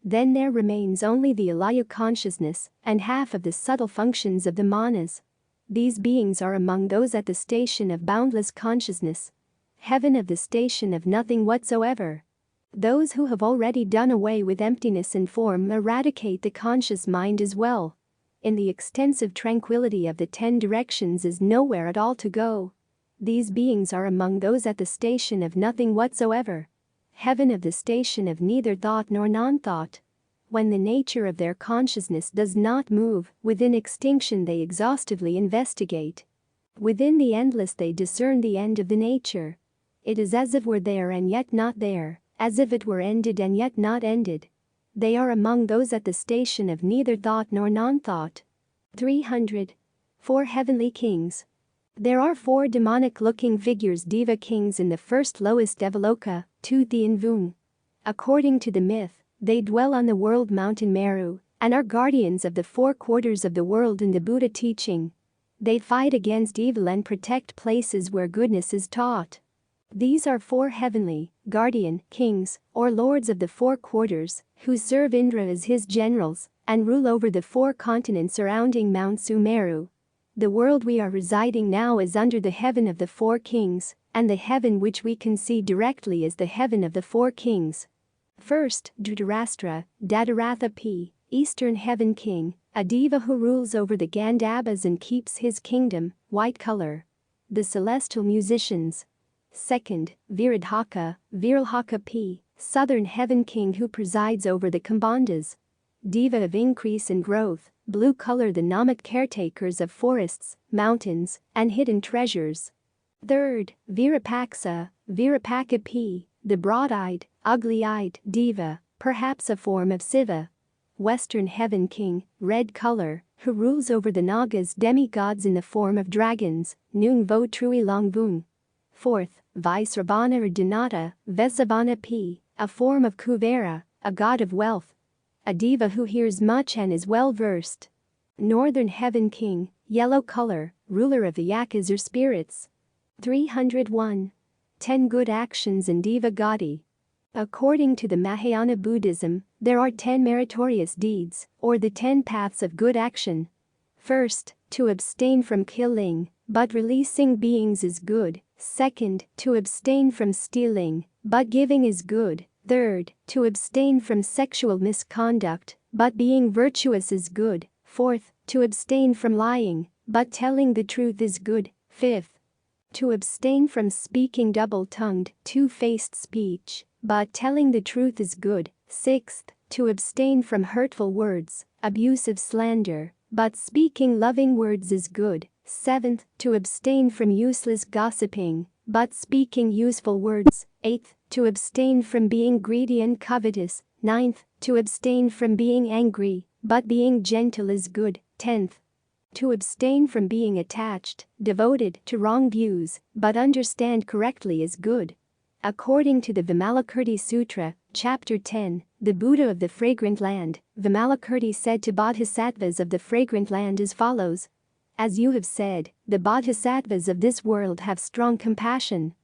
Then there remains only the alaya consciousness and half of the subtle functions of the manas. These beings are among those at the station of boundless consciousness. Heaven of the station of nothing whatsoever. Those who have already done away with emptiness and form eradicate the conscious mind as well. In the extensive tranquility of the 10 directions is nowhere at all to go. These beings are among those at the station of nothing whatsoever. Heaven of the station of neither thought nor non-thought. When the nature of their consciousness does not move, within extinction they exhaustively investigate. Within the endless they discern the end of the nature. It is as if were there and yet not there, as if it were ended and yet not ended. They are among those at the station of neither thought nor non-thought. 300. 4 heavenly kings. There are 4 demonic-looking figures, Deva kings in the first lowest Devaloka, 2 Thien Phuc. According to the myth, they dwell on the world mountain Meru, and are guardians of the 4 quarters of the world in the Buddha teaching. They fight against evil and protect places where goodness is taught. These are 4 heavenly, guardian, kings, or lords of the 4 quarters, who serve Indra as his generals, and rule over the 4 continents surrounding Mount Sumeru. The world we are residing now is under the heaven of the 4 kings, and the heaven which we can see directly is the heaven of the 4 kings. First, Dhritarashtra, Dadaratha P., Eastern Heaven King, a deva who rules over the Gandhabas and keeps his kingdom, white color. The celestial musicians. Second, Viradhaka, Viralhaka P., Southern Heaven King who presides over the Kambandhas. Deva of increase and growth, blue color, the Namak caretakers of forests, mountains, and hidden treasures. Third, Virapaksa, Virapaka P., the broad-eyed, ugly-eyed Deva, perhaps a form of Siva. Western Heaven King, red color, who rules over the Nagas, demigods in the form of dragons, Nung Vo Trui Long Vung. Fourth, Vaisravana or Dinata, Vesavana P., a form of Kuvera, a god of wealth. A deva who hears much and is well versed. Northern Heaven King, yellow color, ruler of the Yakas or spirits. 301. 10 good actions in Diva Gauti. According to the Mahayana Buddhism, there are 10 meritorious deeds, or the 10 paths of good action. First, to abstain from killing, but releasing beings is good. Second, to abstain from stealing, but giving is good. Third, to abstain from sexual misconduct, but being virtuous is good. Fourth, to abstain from lying, but telling the truth is good. Fifth, to abstain from speaking double-tongued, two-faced speech, but telling the truth is good. Sixth, to abstain from hurtful words, abusive slander, but speaking loving words is good. Seventh, to abstain from useless gossiping, but speaking useful words. Eighth, to abstain from being greedy and covetous. Ninth, to abstain from being angry, but being gentle is good. 10th, to abstain from being attached, devoted to wrong views, but understand correctly is good. According to the Vimalakirti Sutra, Chapter 10, the Buddha of the Fragrant Land, Vimalakirti said to bodhisattvas of the fragrant land as follows: as you have said, the bodhisattvas of this world have strong compassion,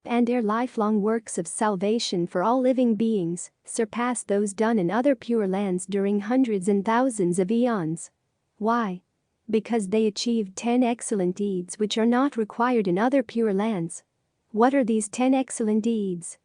and their lifelong works of salvation for all living beings surpass those done in other pure lands during hundreds and thousands of eons. Why? Because they achieved 10 excellent deeds which are not required in other pure lands. What are these 10 excellent deeds?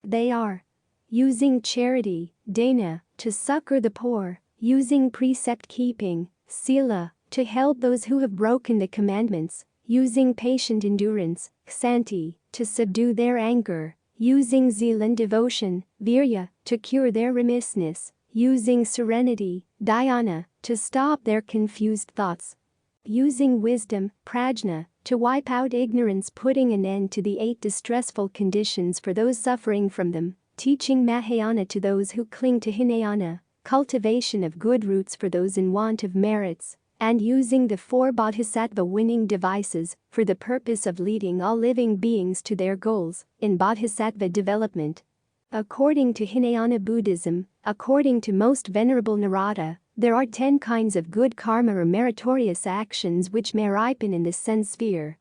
They are: using charity, dana, to succor the poor; using precept-keeping, sila, to help those who have broken the commandments; using patient endurance, ksanti, to subdue their anger; using zeal and devotion, virya, to cure their remissness; using serenity, dhyana, to stop their confused thoughts; using wisdom, prajna, to wipe out ignorance, putting an end to the 8 distressful conditions for those suffering from them; teaching Mahayana to those who cling to Hinayana, cultivation of good roots for those in want of merits; and using the 4 bodhisattva winning devices for the purpose of leading all living beings to their goals in bodhisattva development. According to Hinayana Buddhism, according to Most Venerable Narada, there are 10 kinds of good karma or meritorious actions which may ripen in the sense sphere.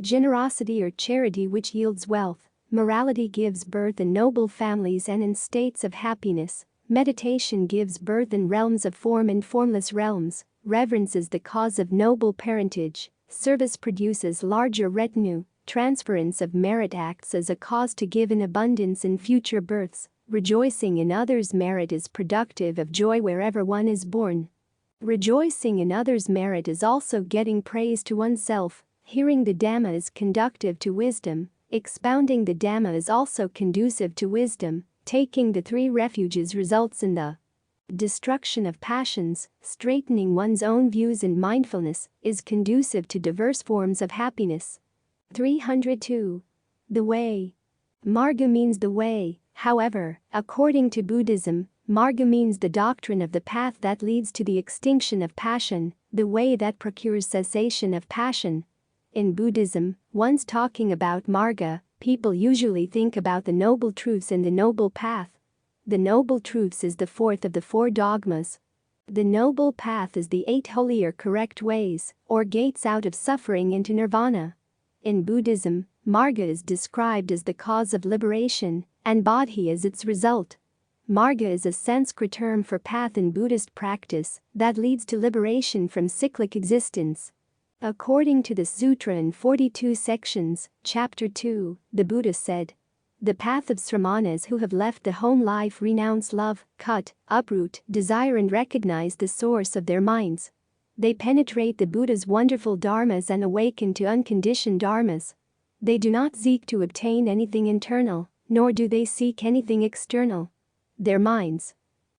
Generosity or charity, which yields wealth; morality gives birth in noble families and in states of happiness; meditation gives birth in realms of form and formless realms; reverence is the cause of noble parentage; service produces larger retinue; transference of merit acts as a cause to give in abundance in future births; rejoicing in others' merit is productive of joy wherever one is born. Rejoicing in others' merit is also getting praise to oneself. Hearing the Dhamma is conductive to wisdom. Expounding the Dhamma is also conducive to wisdom. Taking the 3 refuges results in the destruction of passions. Straightening one's own views and mindfulness is conducive to diverse forms of happiness. 302. The way. Marga means the way. However, according to Buddhism, Marga means the doctrine of the path that leads to the extinction of passion, the way that procures cessation of passion. In Buddhism, once talking about Marga, people usually think about the Noble Truths and the Noble Path. The Noble Truths is the 4th of the 4 dogmas. The Noble Path is the 8 holy or correct ways, or gates out of suffering into nirvana. In Buddhism, Marga is described as the cause of liberation, and Bodhi is its result. Marga is a Sanskrit term for path in Buddhist practice that leads to liberation from cyclic existence. According to the sutra in 42 sections, Chapter 2, the Buddha said, "The path of sramanas who have left the home life renounce love, cut, uproot, desire and recognize the source of their minds. They penetrate the Buddha's wonderful dharmas and awaken to unconditioned dharmas. They do not seek to obtain anything internal, nor do they seek anything external. Their minds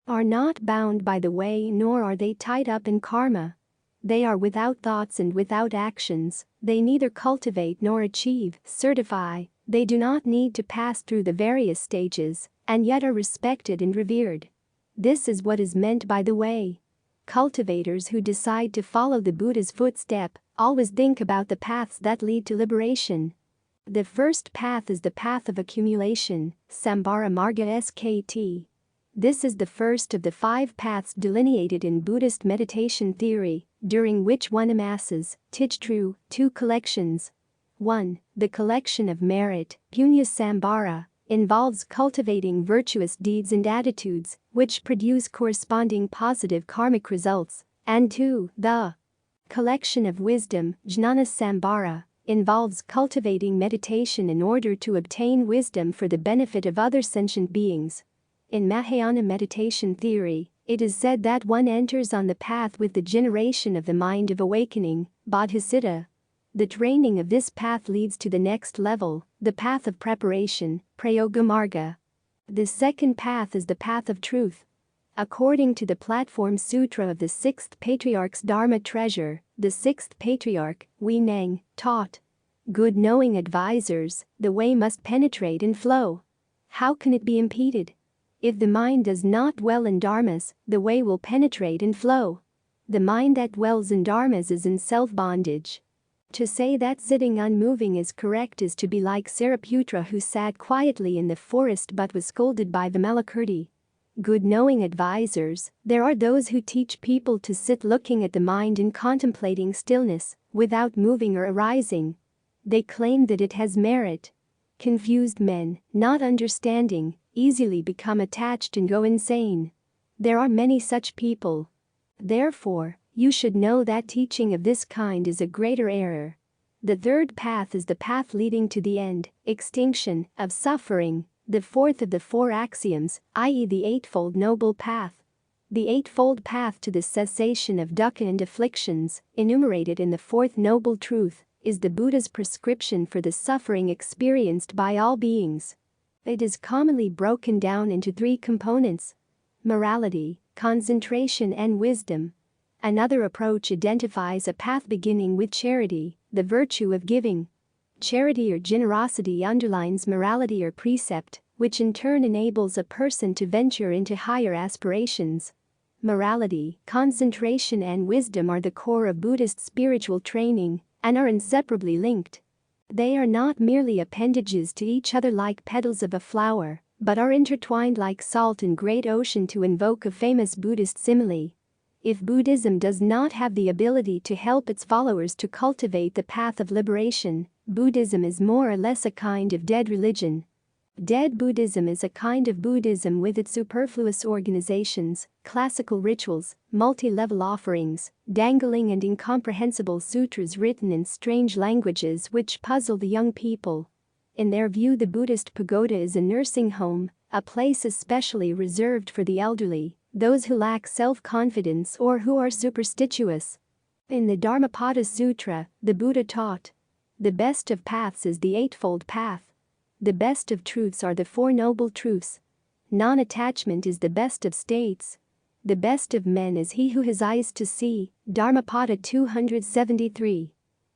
are not bound by the way, nor are they tied up in karma. They are without thoughts and without actions. They neither cultivate nor achieve, certify. They do not need to pass through the various stages, and yet are respected and revered. This is what is meant by the way." Cultivators who decide to follow the Buddha's footstep always think about the paths that lead to liberation. The first path is the path of accumulation, Sambhara Marga Skt. This is the first of the 5 paths delineated in Buddhist meditation theory, during which one amasses, Tijtru, 2 collections. 1. The collection of merit, Punya Sambhara, involves cultivating virtuous deeds and attitudes, which produce corresponding positive karmic results. And 2. The collection of wisdom, Jnana Sambhara, involves cultivating meditation in order to obtain wisdom for the benefit of other sentient beings. In Mahayana meditation theory, it is said that one enters on the path with the generation of the mind of awakening, Bodhicitta. The training of this path leads to the next level, the path of preparation, Prayogamarga. The second path is the path of truth. According to the Platform Sutra of the 6th Patriarch's Dharma Treasure, the 6th Patriarch, Hui Neng, taught good knowing advisors, the way must penetrate and flow. How can it be impeded? If the mind does not dwell in dharmas, the way will penetrate and flow. The mind that dwells in dharmas is in self-bondage. To say that sitting unmoving is correct is to be like Sariputra, who sat quietly in the forest but was scolded by Vimalakirti. Good knowing advisors, there are those who teach people to sit looking at the mind and contemplating stillness, without moving or arising. They claim that it has merit. Confused men, not understanding, easily become attached and go insane. There are many such people. Therefore, you should know that teaching of this kind is a greater error. The third path is the path leading to the end, extinction, of suffering, the fourth of the 4 axioms, i.e. the Eightfold Noble Path. The Eightfold Path to the cessation of dukkha and afflictions, enumerated in the 4th Noble Truth, is the Buddha's prescription for the suffering experienced by all beings. It is commonly broken down into 3 components: morality, concentration, and wisdom. Another approach identifies a path beginning with charity, the virtue of giving. Charity or generosity underlines morality or precept, which in turn enables a person to venture into higher aspirations. Morality, concentration, and wisdom are the core of Buddhist spiritual training and are inseparably linked. They are not merely appendages to each other like petals of a flower, but are intertwined like salt in great ocean, to invoke a famous Buddhist simile. If Buddhism does not have the ability to help its followers to cultivate the path of liberation, Buddhism is more or less a kind of dead religion. Dead Buddhism is a kind of Buddhism with its superfluous organizations, classical rituals, multi-level offerings, dangling and incomprehensible sutras written in strange languages which puzzle the young people. In their view, the Buddhist pagoda is a nursing home, a place especially reserved for the elderly, those who lack self-confidence or who are superstitious. In the Dharmapada Sutra, the Buddha taught, the best of paths is the Eightfold Path. The best of truths are the 4 Noble Truths. Non-attachment is the best of states. The best of men is he who has eyes to see, Dharmapada 273.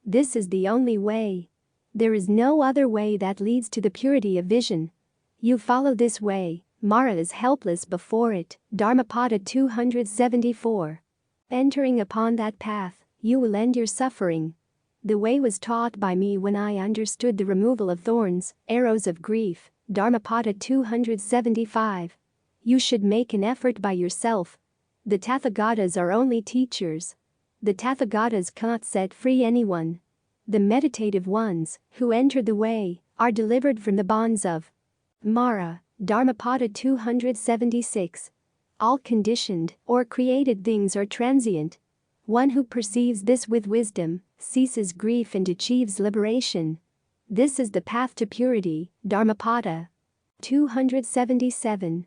This is the only way. There is no other way that leads to the purity of vision. You follow this way, Mara is helpless before it, Dharmapada 274. Entering upon that path, you will end your suffering. The way was taught by me when I understood the removal of thorns, arrows of grief, Dharmapada 275. You should make an effort by yourself. The Tathagatas are only teachers. The Tathagatas cannot set free anyone. The meditative ones, who enter the way, are delivered from the bonds of Mara, Dharmapada 276. All conditioned or created things are transient. One who perceives this with wisdom ceases grief and achieves liberation. This is the path to purity, Dharmapada 277.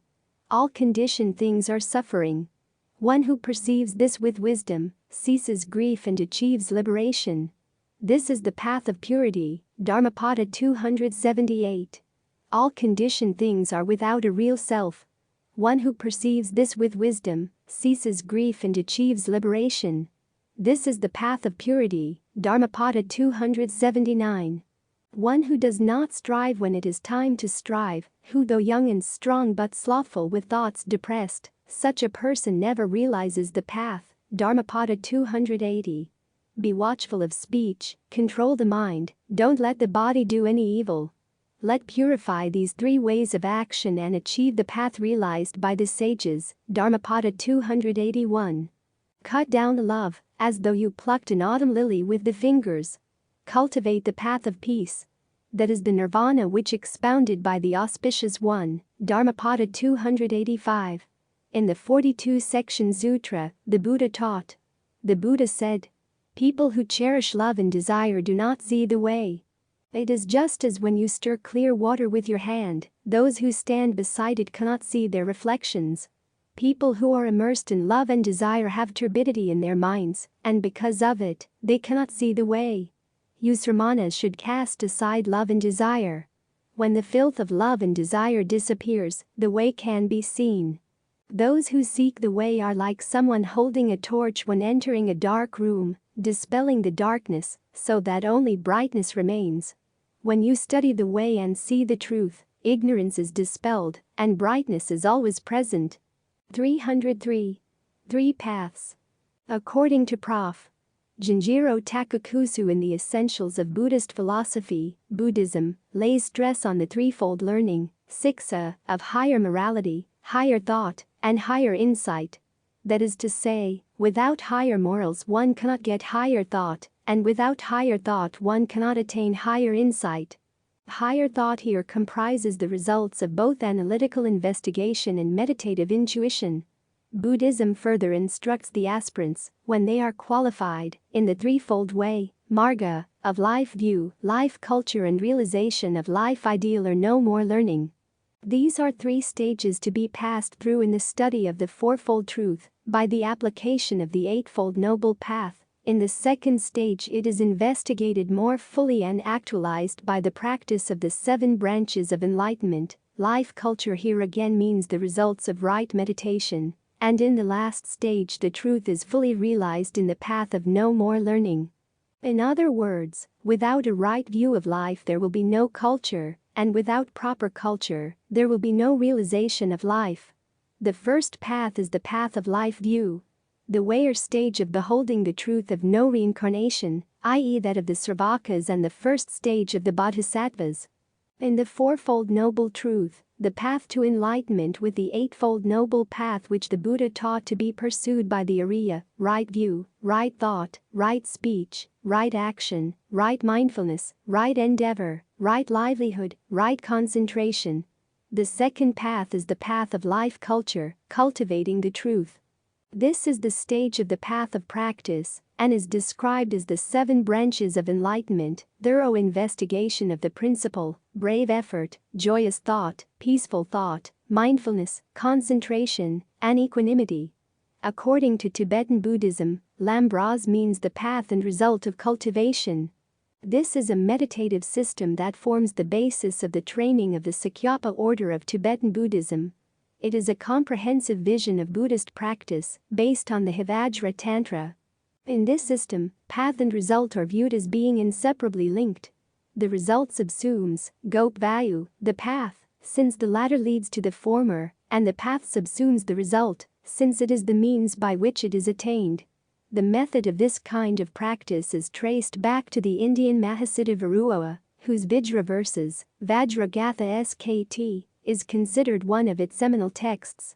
All conditioned things are suffering. One who perceives this with wisdom ceases grief and achieves liberation. This is the path of purity, Dharmapada 278. All conditioned things are without a real self. One who perceives this with wisdom ceases grief and achieves liberation. This is the path of purity, Dharmapada 279. One who does not strive when it is time to strive, who though young and strong but slothful with thoughts depressed, such a person never realizes the path, Dharmapada 280. Be watchful of speech, control the mind, don't let the body do any evil. Let purify these three ways of action and achieve the path realized by the sages. Dharmapada 281. Cut down love, as though you plucked an autumn lily with the fingers. Cultivate the path of peace. That is the nirvana which expounded by the auspicious one. Dharmapada 285. In the 42-section sutra, the Buddha taught. The Buddha said, "People who cherish love and desire do not see the way. It is just as when you stir clear water with your hand, those who stand beside it cannot see their reflections. People who are immersed in love and desire have turbidity in their minds, and because of it, they cannot see the way. You sramanas should cast aside love and desire. When the filth of love and desire disappears, the way can be seen. Those who seek the way are like someone holding a torch when entering a dark room, dispelling the darkness, so that only brightness remains. When you study the way and see the truth, ignorance is dispelled, and brightness is always present." 303. 3 Paths. According to Prof. Junjiro Takakusu in the Essentials of Buddhist Philosophy, Buddhism lays stress on the threefold learning, siksha, of higher morality, higher thought, and higher insight. That is to say, without higher morals one cannot get higher thought, and without higher thought one cannot attain higher insight. Higher thought here comprises the results of both analytical investigation and meditative intuition. Buddhism further instructs the aspirants, when they are qualified, in the threefold way, marga, of life view, life culture and realization of life ideal or no more learning. These are 3 stages to be passed through in the study of the fourfold truth, by the application of the eightfold noble path. In the second stage it is investigated more fully and actualized by the practice of the 7 branches of enlightenment. Life culture here again means the results of right meditation. And in the last stage the truth is fully realized in the path of no more learning. In other words, without a right view of life there will be no culture, and without proper culture, there will be no realization of life. The first path is the path of life view. The way or stage of beholding the truth of no reincarnation, i.e. that of the Sravakas, and the first stage of the Bodhisattvas. In the fourfold noble truth, the path to enlightenment with the eightfold noble path which the Buddha taught to be pursued by the Arya, right view, right thought, right speech, right action, right mindfulness, right endeavor, right livelihood, right concentration. The second path is the path of life culture, cultivating the truth. This is the stage of the path of practice, and is described as the 7 branches of enlightenment: thorough investigation of the principle, brave effort, joyous thought, peaceful thought, mindfulness, concentration, and equanimity. According to Tibetan Buddhism, Lambras means the path and result of cultivation. This is a meditative system that forms the basis of the training of the Sakyapa order of Tibetan Buddhism. It is a comprehensive vision of Buddhist practice, based on the Hivajra Tantra. In this system, path and result are viewed as being inseparably linked. The result subsumes, Ngoc Vayu, the path, since the latter leads to the former, and the path subsumes the result, since it is the means by which it is attained. The method of this kind of practice is traced back to the Indian Mahasiddha Varuoa, whose Vajra verses, Vajragatha Skt, is considered one of its seminal texts.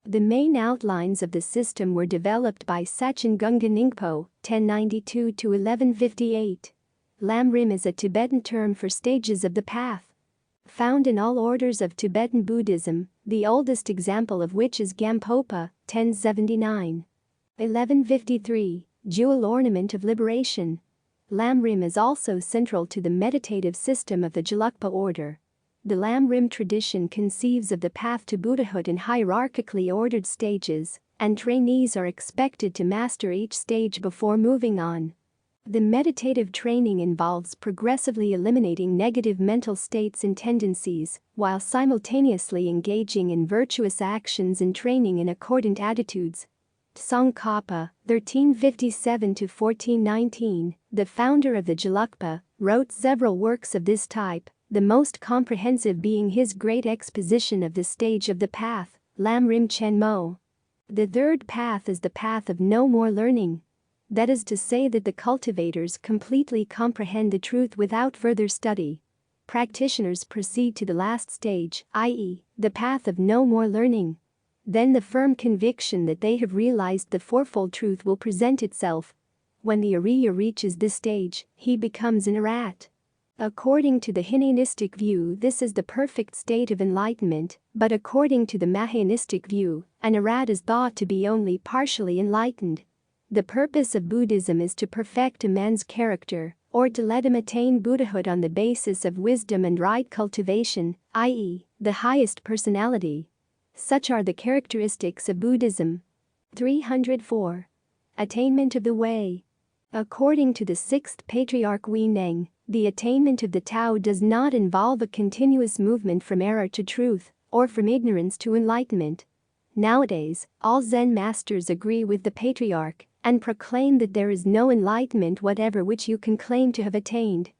The main outlines of the system were developed by Sachen Gunga Ningpo, 1092–1158. Lamrim is a Tibetan term for stages of the path. Found in all orders of Tibetan Buddhism, the oldest example of which is Gampopa, 1079. 1153, Jewel Ornament of Liberation. Lamrim is also central to the meditative system of the Gelugpa order. The Lamrim tradition conceives of the path to Buddhahood in hierarchically ordered stages, and trainees are expected to master each stage before moving on. The meditative training involves progressively eliminating negative mental states and tendencies, while simultaneously engaging in virtuous actions and training in accordant attitudes. Tsongkhapa, 1357–1419, the founder of the Gelugpa, wrote several works of this type, the most comprehensive being his great exposition of the stage of the path, Lamrim Chenmo. The third path is the path of no more learning. That is to say that the cultivators completely comprehend the truth without further study. practitioners proceed to the last stage, i.e., the path of no more learning. Then the firm conviction that they have realized the fourfold truth will present itself. When the Arya reaches this stage, he becomes an erudite. According to the Hinduistic view, this is the perfect state of enlightenment, but according to the Mahayanistic view, an erudite is thought to be only partially enlightened. The purpose of Buddhism is to perfect a man's character, or to let him attain Buddhahood on the basis of wisdom and right cultivation, i.e., the highest personality. Such are the characteristics of Buddhism. 304. Attainment of the Way. According to the sixth patriarch Hui Neng, the attainment of the Tao does not involve a continuous movement from error to truth, or from ignorance to enlightenment. Nowadays, all Zen masters agree with the patriarch and proclaim that there is no enlightenment whatever which you can claim to have attained.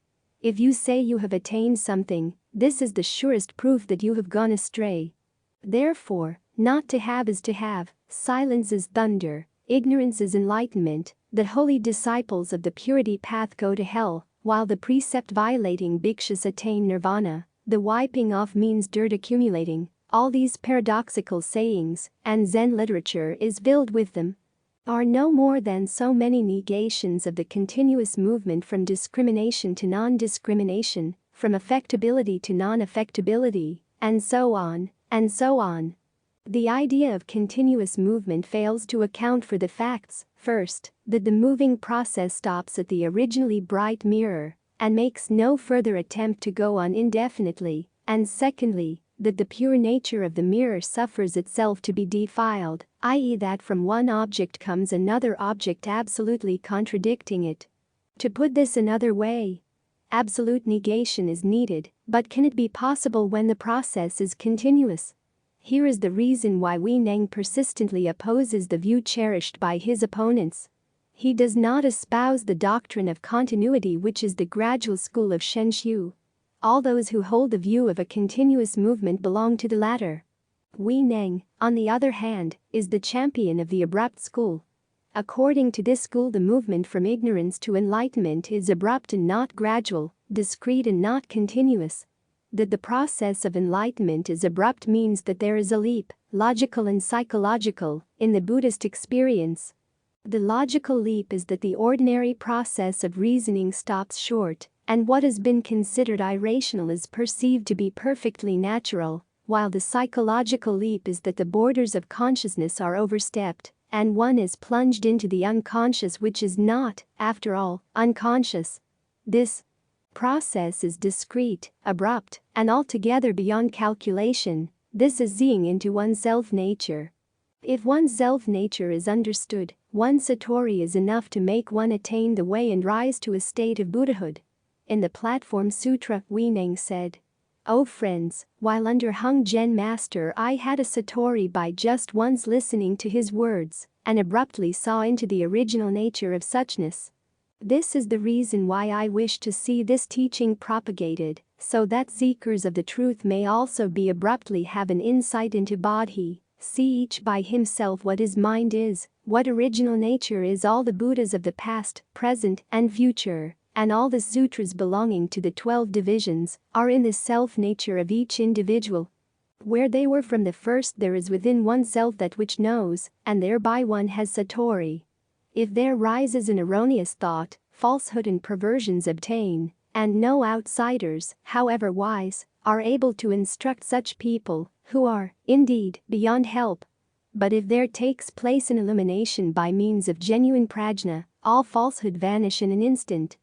If you say you have attained something, this is the surest proof that you have gone astray. Therefore, not to have is to have, silence is thunder, ignorance is enlightenment, the holy disciples of the purity path go to hell, while the precept-violating bhikshus attain nirvana. The wiping off means dirt accumulating. All these paradoxical sayings, and Zen literature is filled with them, are no more than so many negations of the continuous movement from discrimination to non-discrimination, from affectability to non-affectability, and so on, and so on. The idea of continuous movement fails to account for the facts, first, that the moving process stops at the originally bright mirror and makes no further attempt to go on indefinitely, and secondly, that the pure nature of the mirror suffers itself to be defiled, i.e., that from one object comes another object absolutely contradicting it. To put this another way, absolute negation is needed, but can it be possible when the process is continuous? Here is the reason why Hui Neng persistently opposes the view cherished by his opponents. He does not espouse the doctrine of continuity, which is the gradual school of Shenshu. All those who hold the view of a continuous movement belong to the latter. Hui Neng, on the other hand, is the champion of the abrupt school. According to this school, the movement from ignorance to enlightenment is abrupt and not gradual, discrete and not continuous. That the process of enlightenment is abrupt means that there is a leap, logical and psychological, in the Buddhist experience. The logical leap is that the ordinary process of reasoning stops short, and what has been considered irrational is perceived to be perfectly natural, while the psychological leap is that the borders of consciousness are overstepped, and one is plunged into the unconscious, which is not, after all, unconscious. This process is discrete, abrupt, and altogether beyond calculation. This is seeing into one's self-nature. If one's self-nature is understood, one satori is enough to make one attain the way and rise to a state of Buddhahood. In the Platform Sutra, Hui Neng said, "O friends, while under Hung Gen Master I had a satori by just once listening to his words, and abruptly saw into the original nature of suchness. This is the reason why I wish to see this teaching propagated, so that seekers of the truth may also be abruptly have an insight into Bodhi, see each by himself what his mind is, what original nature is. All the Buddhas of the past, present, and future, and all the sutras belonging to the 12 divisions, are in the self-nature of each individual. Where they were from the first, there is within oneself that which knows, and thereby one has satori. If there rises an erroneous thought, falsehood and perversions obtain, and no outsiders, however wise, are able to instruct such people, who are, indeed, beyond help. But if there takes place an illumination by means of genuine prajna, all falsehood vanish in an instant.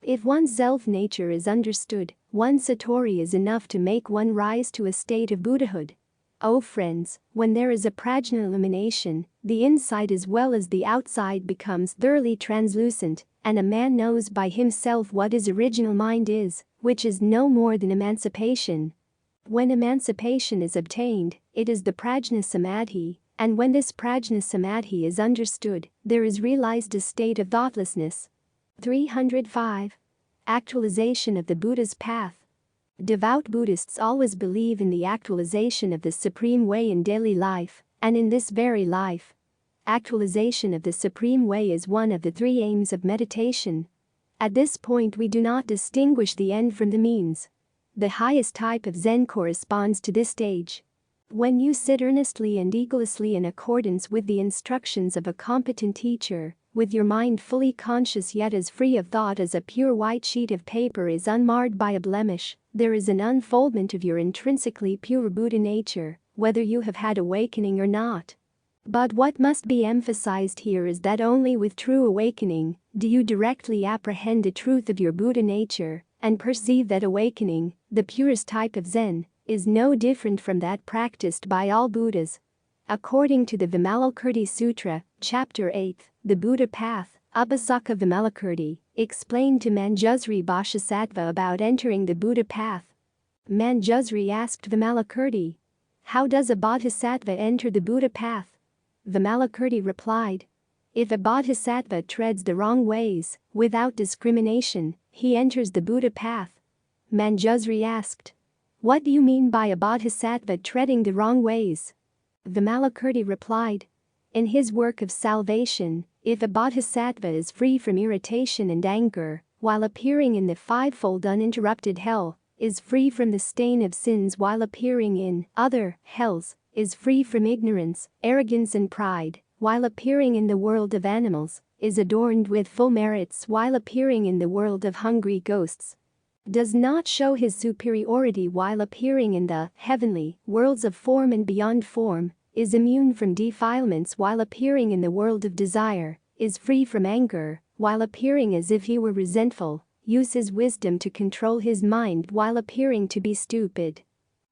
If one's self-nature is understood, one satori is enough to make one rise to a state of Buddhahood. O friends, when there is a prajna illumination, the inside as well as the outside becomes thoroughly translucent, and a man knows by himself what his original mind is, which is no more than emancipation. When emancipation is obtained, it is the prajna samadhi, and when this prajna samadhi is understood, there is realized a state of thoughtlessness. 305. Actualization of the Buddha's path. Devout Buddhists always believe in the actualization of the Supreme Way in daily life, and in this very life. Actualization of the Supreme Way is one of the 3 aims of meditation. At this point we do not distinguish the end from the means. The highest type of Zen corresponds to this stage. When you sit earnestly and egolessly in accordance with the instructions of a competent teacher, with your mind fully conscious yet as free of thought as a pure white sheet of paper is unmarred by a blemish, there is an unfoldment of your intrinsically pure Buddha nature, whether you have had awakening or not. But what must be emphasized here is that only with true awakening do you directly apprehend the truth of your Buddha nature and perceive that awakening, the purest type of Zen, is no different from that practiced by all Buddhas. According to the Vimalakirti Sutra, Chapter 8, the Buddha Path, Upasaka Vimalakirti, explained to Manjusri Bodhisattva about entering the Buddha path. Manjusri asked Vimalakirti, "How does a bodhisattva enter the Buddha path?" Vimalakirti replied, "If a bodhisattva treads the wrong ways, without discrimination, he enters the Buddha path." Manjusri asked, "What do you mean by a bodhisattva treading the wrong ways?" Vimalakirti replied, "In his work of salvation, if a bodhisattva is free from irritation and anger, while appearing in the fivefold uninterrupted hell, is free from the stain of sins while appearing in other hells, is free from ignorance, arrogance and pride, while appearing in the world of animals, is adorned with full merits while appearing in the world of hungry ghosts, does not show his superiority while appearing in the heavenly worlds of form and beyond form, is immune from defilements while appearing in the world of desire, is free from anger while appearing as if he were resentful, uses wisdom to control his mind while appearing to be stupid,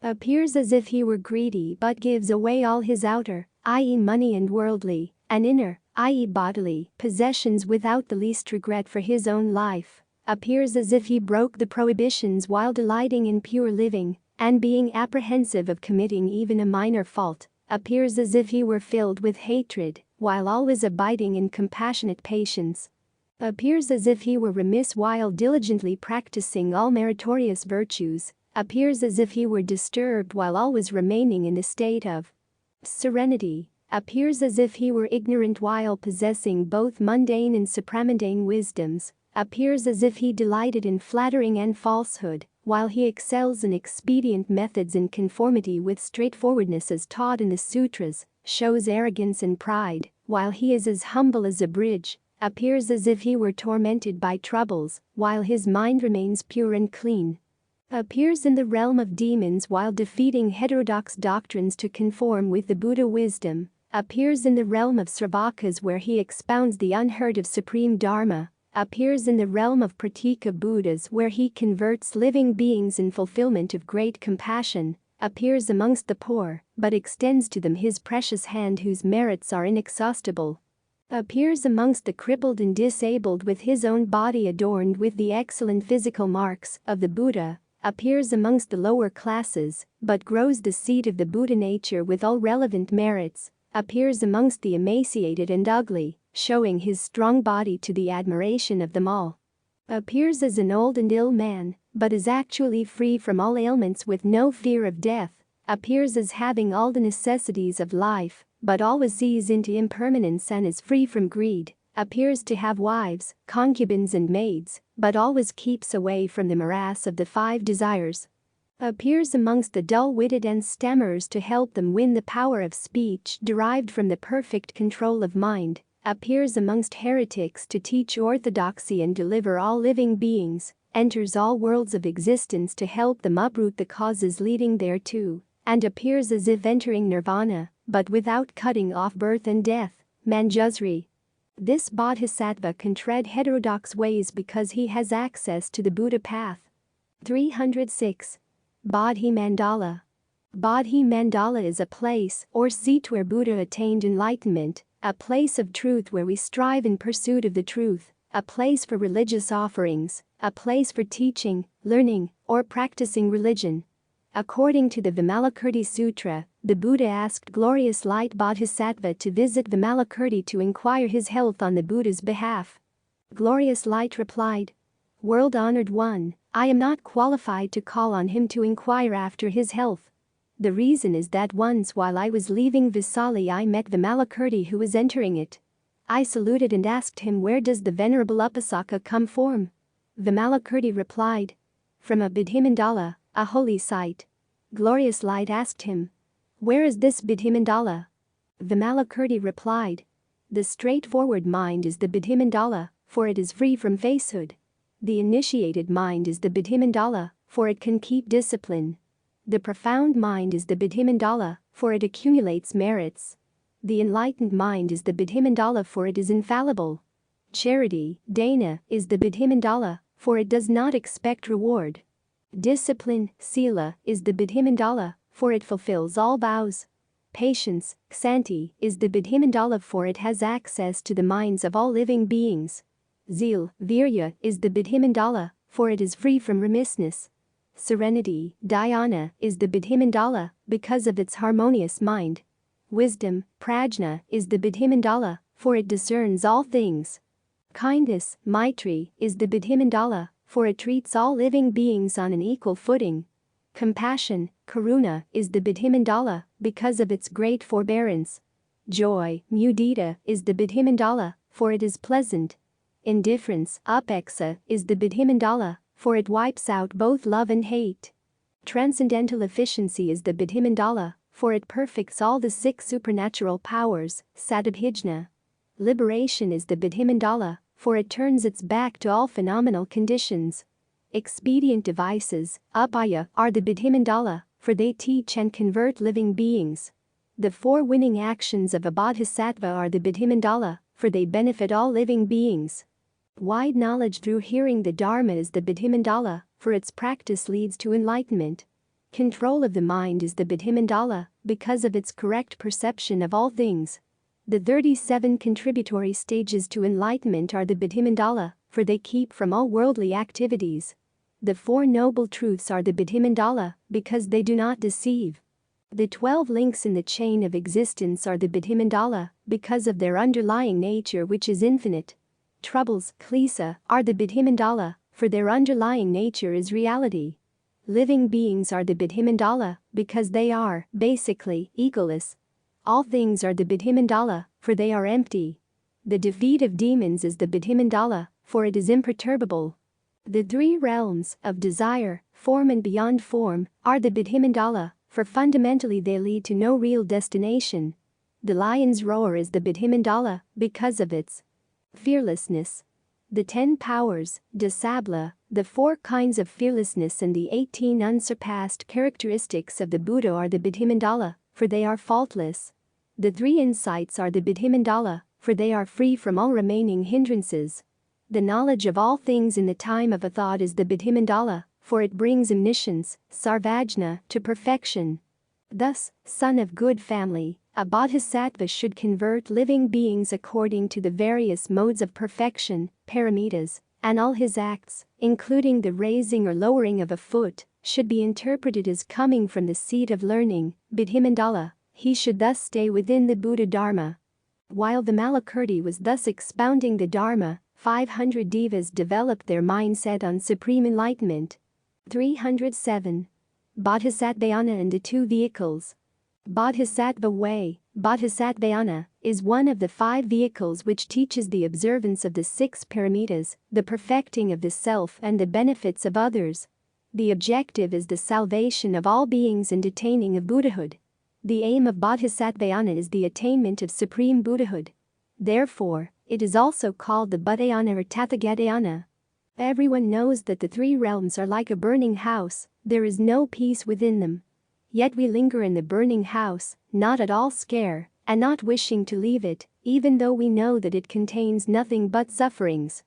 appears as if he were greedy but gives away all his outer, i.e. money and worldly, and inner, i.e. bodily, possessions without the least regret for his own life, appears as if he broke the prohibitions while delighting in pure living, and being apprehensive of committing even a minor fault, appears as if he were filled with hatred, while always abiding in compassionate patience, appears as if he were remiss while diligently practicing all meritorious virtues, appears as if he were disturbed while always remaining in the state of serenity, appears as if he were ignorant while possessing both mundane and supramundane wisdoms, appears as if he delighted in flattering and falsehood, while he excels in expedient methods in conformity with straightforwardness as taught in the sutras, shows arrogance and pride, while he is as humble as a bridge, appears as if he were tormented by troubles, while his mind remains pure and clean, appears in the realm of demons while defeating heterodox doctrines to conform with the Buddha wisdom, appears in the realm of Sravakas where he expounds the unheard of supreme Dharma, appears in the realm of Pratika Buddhas where he converts living beings in fulfillment of great compassion, appears amongst the poor but extends to them his precious hand whose merits are inexhaustible, appears amongst the crippled and disabled with his own body adorned with the excellent physical marks of the Buddha, appears amongst the lower classes but grows the seed of the Buddha nature with all relevant merits, appears amongst the emaciated and ugly, showing his strong body to the admiration of them all, appears as an old and ill man, but is actually free from all ailments with no fear of death, appears as having all the necessities of life, but always sees into impermanence and is free from greed, appears to have wives, concubines and maids, but always keeps away from the morass of the five desires, appears amongst the dull-witted and stammerers to help them win the power of speech derived from the perfect control of mind, appears amongst heretics to teach orthodoxy and deliver all living beings, enters all worlds of existence to help them uproot the causes leading thereto, and appears as if entering nirvana, but without cutting off birth and death. Manjusri. This bodhisattva can tread heterodox ways because he has access to the Buddha path. 306. Bodhi Mandala. Bodhi Mandala is a place or seat where Buddha attained enlightenment, a place of truth where we strive in pursuit of the truth, a place for religious offerings, a place for teaching, learning, or practicing religion. According to the Vimalakirti Sutra, the Buddha asked Glorious Light Bodhisattva to visit Vimalakirti to inquire his health on the Buddha's behalf. Glorious Light replied, "World-honored one, I am not qualified to call on him to inquire after his health. The reason is that once while I was leaving Vesali I met Vimalakirti who was entering it. I saluted and asked him where does the Venerable Upasaka come from? Vimalakirti replied, from a Bodhimandala, A holy sight. Glorious light asked him. Where is this Buddhamandala? Vimalakirti replied. The straightforward mind is the Buddhamandala, for it is free from falsehood. The initiated mind is the Buddhamandala, for it can keep discipline. The profound mind is the Buddhamandala, for it accumulates merits. The enlightened mind is the Buddhamandala, for it is infallible. Charity, dana, is the Buddhamandala, for it does not expect reward. Discipline, sila, is the Buddhamandala, for it fulfills all vows. Patience, ksanti, is the Buddhamandala, for it has access to the minds of all living beings. Zeal, virya, is the Buddhamandala, for it is free from remissness. Serenity, dhyana, is the Buddhamandala, because of its harmonious mind. Wisdom, prajna, is the Buddhamandala, for it discerns all things. Kindness, maitri, is the Buddhamandala, for it treats all living beings on an equal footing. Compassion, karuna, is the Buddhamandala, because of its great forbearance. Joy, mudita, is the Buddhamandala, for it is pleasant. Indifference, upekkha, is the Buddhamandala, for it wipes out both love and hate. Transcendental efficiency is the Buddhamandala, for it perfects all the 6 supernatural powers, satabhijna. Liberation is the Buddhamandala, for it turns its back to all phenomenal conditions. Expedient devices, upaya, are the Buddhamandala, for they teach and convert living beings. The 4 winning actions of a bodhisattva are the Buddhamandala, for they benefit all living beings. Wide knowledge through hearing the Dharma is the Buddhamandala, for its practice leads to enlightenment. Control of the mind is the Buddhamandala, because of its correct perception of all things. The 37 contributory stages to enlightenment are the Buddhamandala, for they keep from all worldly activities. The 4 noble truths are the Buddhamandala, because they do not deceive. The 12 links in the chain of existence are the Buddhamandala, because of their underlying nature, which is infinite. Troubles, klesa, are the Buddhamandala, for their underlying nature is reality. Living beings are the Buddhamandala, because they are, basically, egoless. All things are the Buddhamandala, for they are empty. The defeat of demons is the Buddhamandala, for it is imperturbable. The 3 realms, of desire, form and beyond form, are the Buddhamandala, for fundamentally they lead to no real destination. The lion's roar is the Buddhamandala, because of its fearlessness. The 10 powers, dasabla, the 4 kinds of fearlessness and the 18 unsurpassed characteristics of the Buddha are the Buddhamandala, for they are faultless. The 3 insights are the Buddhamandala, for they are free from all remaining hindrances. The knowledge of all things in the time of a thought is the Buddhamandala, for it brings omniscience, sarvajna, to perfection. Thus, son of good family, a bodhisattva should convert living beings according to the various modes of perfection, paramitas, and all his acts, including the raising or lowering of a foot, should be interpreted as coming from the seat of learning, Buddhamandala. He should thus stay within the Buddha Dharma. While Vimalakirti was thus expounding the Dharma, 500 devas developed their mindset on supreme enlightenment. 307. Bodhisattvayana and the 2 vehicles. Bodhisattva way, Bodhisattvayana, is one of the 5 vehicles which teaches the observance of the 6 paramitas, the perfecting of the self and the benefits of others. The objective is the salvation of all beings and attaining of Buddhahood. The aim of Bodhisattvayana is the attainment of supreme Buddhahood. Therefore, it is also called the Buddhayana or Tathagatayana. Everyone knows that the 3 realms are like a burning house, there is no peace within them. Yet we linger in the burning house, not at all scared, and not wishing to leave it, even though we know that it contains nothing but sufferings.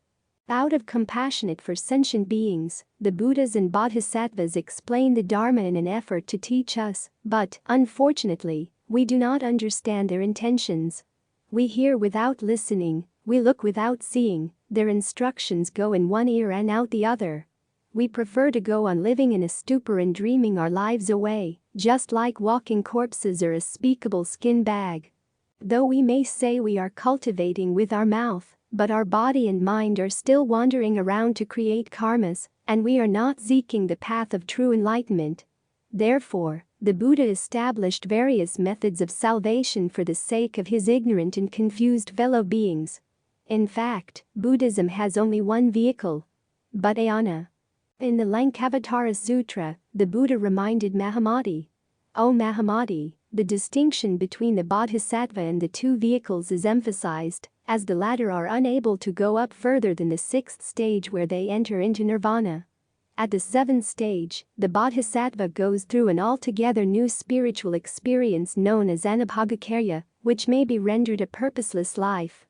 Out of compassionate for sentient beings, the Buddhas and Bodhisattvas explain the Dharma in an effort to teach us, but, unfortunately, we do not understand their intentions. We hear without listening, we look without seeing, their instructions go in one ear and out the other. We prefer to go on living in a stupor and dreaming our lives away, just like walking corpses or a speakable skin bag. Though we may say we are cultivating with our mouth, but our body and mind are still wandering around to create karmas, and we are not seeking the path of true enlightenment. Therefore, the Buddha established various methods of salvation for the sake of his ignorant and confused fellow beings. In fact, Buddhism has only one vehicle, Buddhayana. In the Lankavatara Sutra, the Buddha reminded Mahamati, "O Mahamati, the distinction between the bodhisattva and the two vehicles is emphasized, as the latter are unable to go up further than the sixth stage where they enter into nirvana. At the seventh stage, the bodhisattva goes through an altogether new spiritual experience known as anubhagakarya, which may be rendered a purposeless life.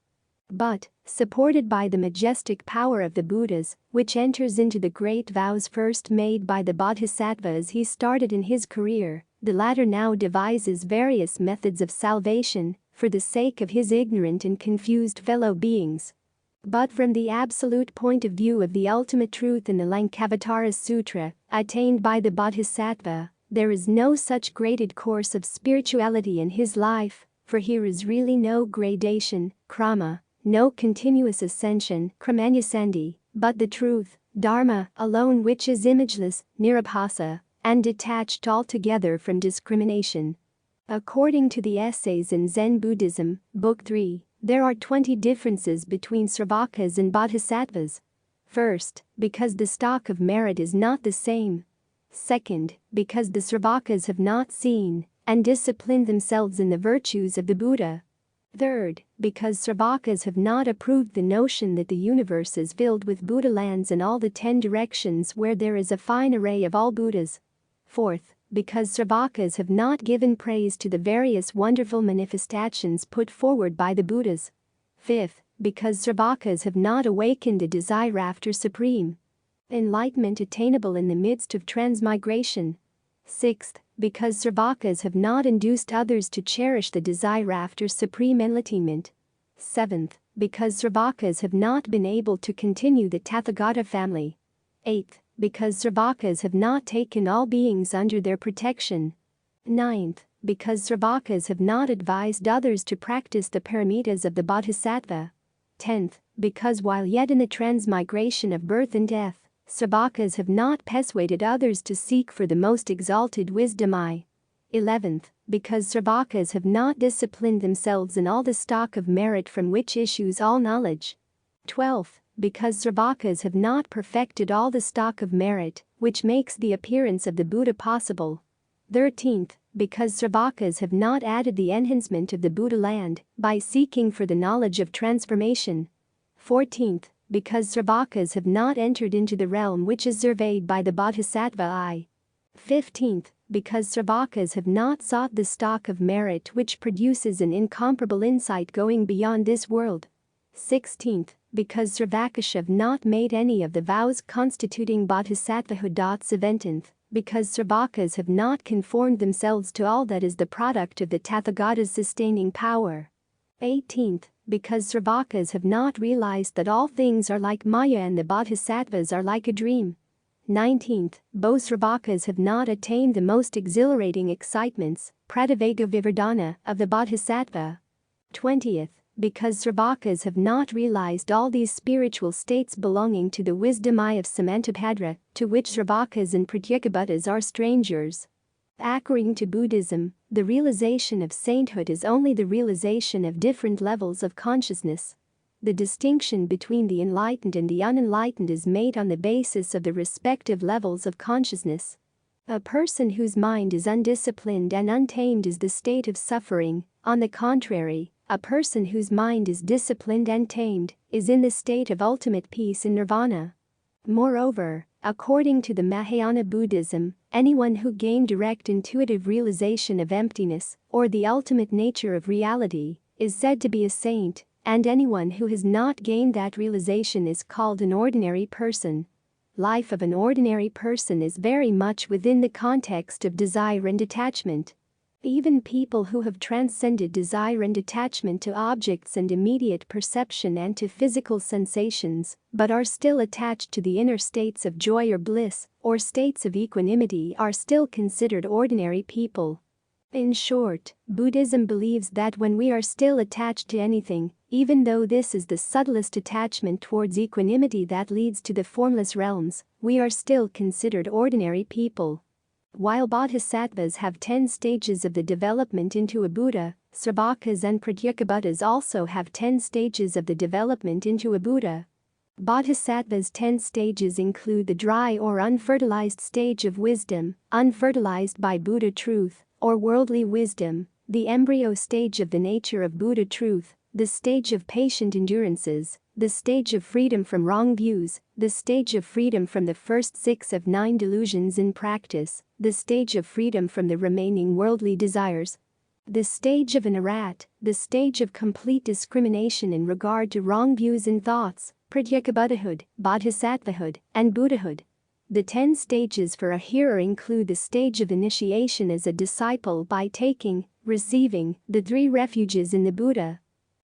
But, supported by the majestic power of the Buddhas, which enters into the great vows first made by the bodhisattva as he started in his career, the latter now devises various methods of salvation for the sake of his ignorant and confused fellow beings. But from the absolute point of view of the ultimate truth in the Lankavatara Sutra, attained by the bodhisattva, there is no such graded course of spirituality in his life, for here is really no gradation, krama, no continuous ascension, kramanyasandi, but the truth, Dharma, alone, which is imageless, nirabhasa, and detached altogether from discrimination. According to the Essays in Zen Buddhism, Book 3, there are 20 differences between Sravakas and Bodhisattvas. First, because the stock of merit is not the same. Second, because the Sravakas have not seen and disciplined themselves in the virtues of the Buddha. Third, because Sravakas have not approved the notion that the universe is filled with Buddha lands in all the 10 directions where there is a fine array of all Buddhas. Fourth, because Sravakas have not given praise to the various wonderful manifestations put forward by the Buddhas. Fifth, because Sravakas have not awakened a desire after supreme enlightenment attainable in the midst of transmigration. Sixth, because Sravakas have not induced others to cherish the desire after supreme enlightenment. Seventh, because Sravakas have not been able to continue the Tathagata family. Eighth, because Sravakas have not taken all beings under their protection. Ninth, because Sravakas have not advised others to practice the paramitas of the Bodhisattva. 10th, because while yet in the transmigration of birth and death, Sravakas have not persuaded others to seek for the most exalted wisdom. 11th, because Sravakas have not disciplined themselves in all the stock of merit from which issues all knowledge. 12th, because Sravakas have not perfected all the stock of merit, which makes the appearance of the Buddha possible. 13th, because Sravakas have not added the enhancement of the Buddha land by seeking for the knowledge of transformation. 14th, because Sravakas have not entered into the realm which is surveyed by the Bodhisattva. 15th, because Sravakas have not sought the stock of merit which produces an incomparable insight going beyond this world. 16th, because Sravakas have not made any of the vows constituting Bodhisattvahood. 17th, because Sravakas have not conformed themselves to all that is the product of the Tathagata's sustaining power. 18th, because Sravakas have not realized that all things are like Maya and the Bodhisattvas are like a dream. 19th, both Sravakas have not attained the most exhilarating excitements, pradivega vivardhana, of the Bodhisattva. 20th, because Sravakas have not realized all these spiritual states belonging to the wisdom of Samantabhadra, to which Sravakas and Pratyekabuddhas are strangers. According to Buddhism, the realization of sainthood is only the realization of different levels of consciousness. The distinction between the enlightened and the unenlightened is made on the basis of the respective levels of consciousness. A person whose mind is undisciplined and untamed is the state of suffering. On the contrary, a person whose mind is disciplined and tamed is in the state of ultimate peace in nirvana. Moreover, according to the Mahayana Buddhism, anyone who gained direct intuitive realization of emptiness, or the ultimate nature of reality, is said to be a saint, and anyone who has not gained that realization is called an ordinary person. Life of an ordinary person is very much within the context of desire and attachment. Even people who have transcended desire and attachment to objects and immediate perception and to physical sensations, but are still attached to the inner states of joy or bliss, or states of equanimity, are still considered ordinary people. In short, Buddhism believes that when we are still attached to anything, even though this is the subtlest attachment towards equanimity that leads to the formless realms, we are still considered ordinary people. While Bodhisattvas have 10 stages of the development into a Buddha, Sravakas and Pratyekabuddhas also have 10 stages of the development into a Buddha. Bodhisattva's 10 stages include the dry or unfertilized stage of wisdom, unfertilized by Buddha truth, or worldly wisdom, the embryo stage of the nature of Buddha truth, the stage of patient endurances, the stage of freedom from wrong views, the stage of freedom from the first 6 of 9 delusions in practice, the stage of freedom from the remaining worldly desires, the stage of an erudite, the stage of complete discrimination in regard to wrong views and thoughts, Pratyekabuddhahood, Bodhisattvahood, and Buddhahood. The 10 stages for a hearer include the stage of initiation as a disciple by taking, receiving, the 3 refuges in the Buddha,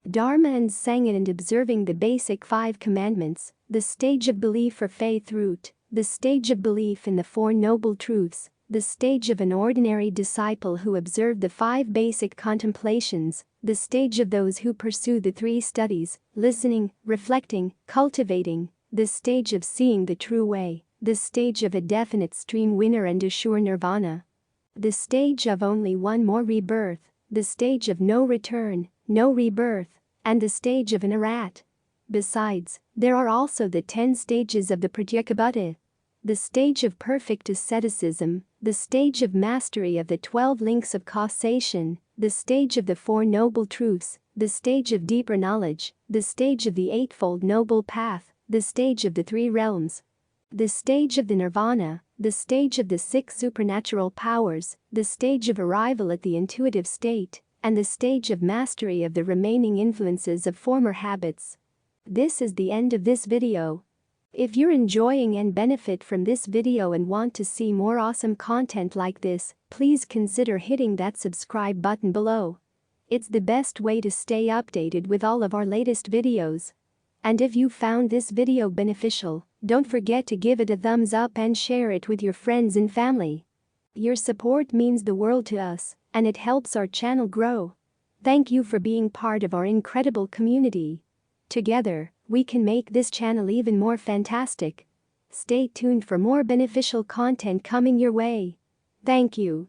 Dharma and Sangha, and observing the basic 5 commandments, the stage of belief or faith root, the stage of belief in the 4 noble truths, the stage of an ordinary disciple who observed the 5 basic contemplations, the stage of those who pursue the 3 studies, listening, reflecting, cultivating, the stage of seeing the true way, the stage of a definite stream winner and assure nirvana, the stage of only one more rebirth, the stage of no return, no rebirth, and the stage of an erudite. Besides, there are also the 10 stages of the Pratyekabuddha, the stage of perfect asceticism, the stage of mastery of the 12 links of causation, the stage of the 4 noble truths, the stage of deeper knowledge, the stage of the Eightfold Noble Path, the stage of the 3 realms, the stage of the nirvana, the stage of the 6 supernatural powers, the stage of arrival at the intuitive state, and the stage of mastery of the remaining influences of former habits. This is the end of this video. If you're enjoying and benefit from this video and want to see more awesome content like this, please consider hitting that subscribe button below. It's the best way to stay updated with all of our latest videos. And if you found this video beneficial, don't forget to give it a thumbs up and share it with your friends and family. Your support means the world to us, and it helps our channel grow. Thank you for being part of our incredible community. Together, we can make this channel even more fantastic. Stay tuned for more beneficial content coming your way. Thank you.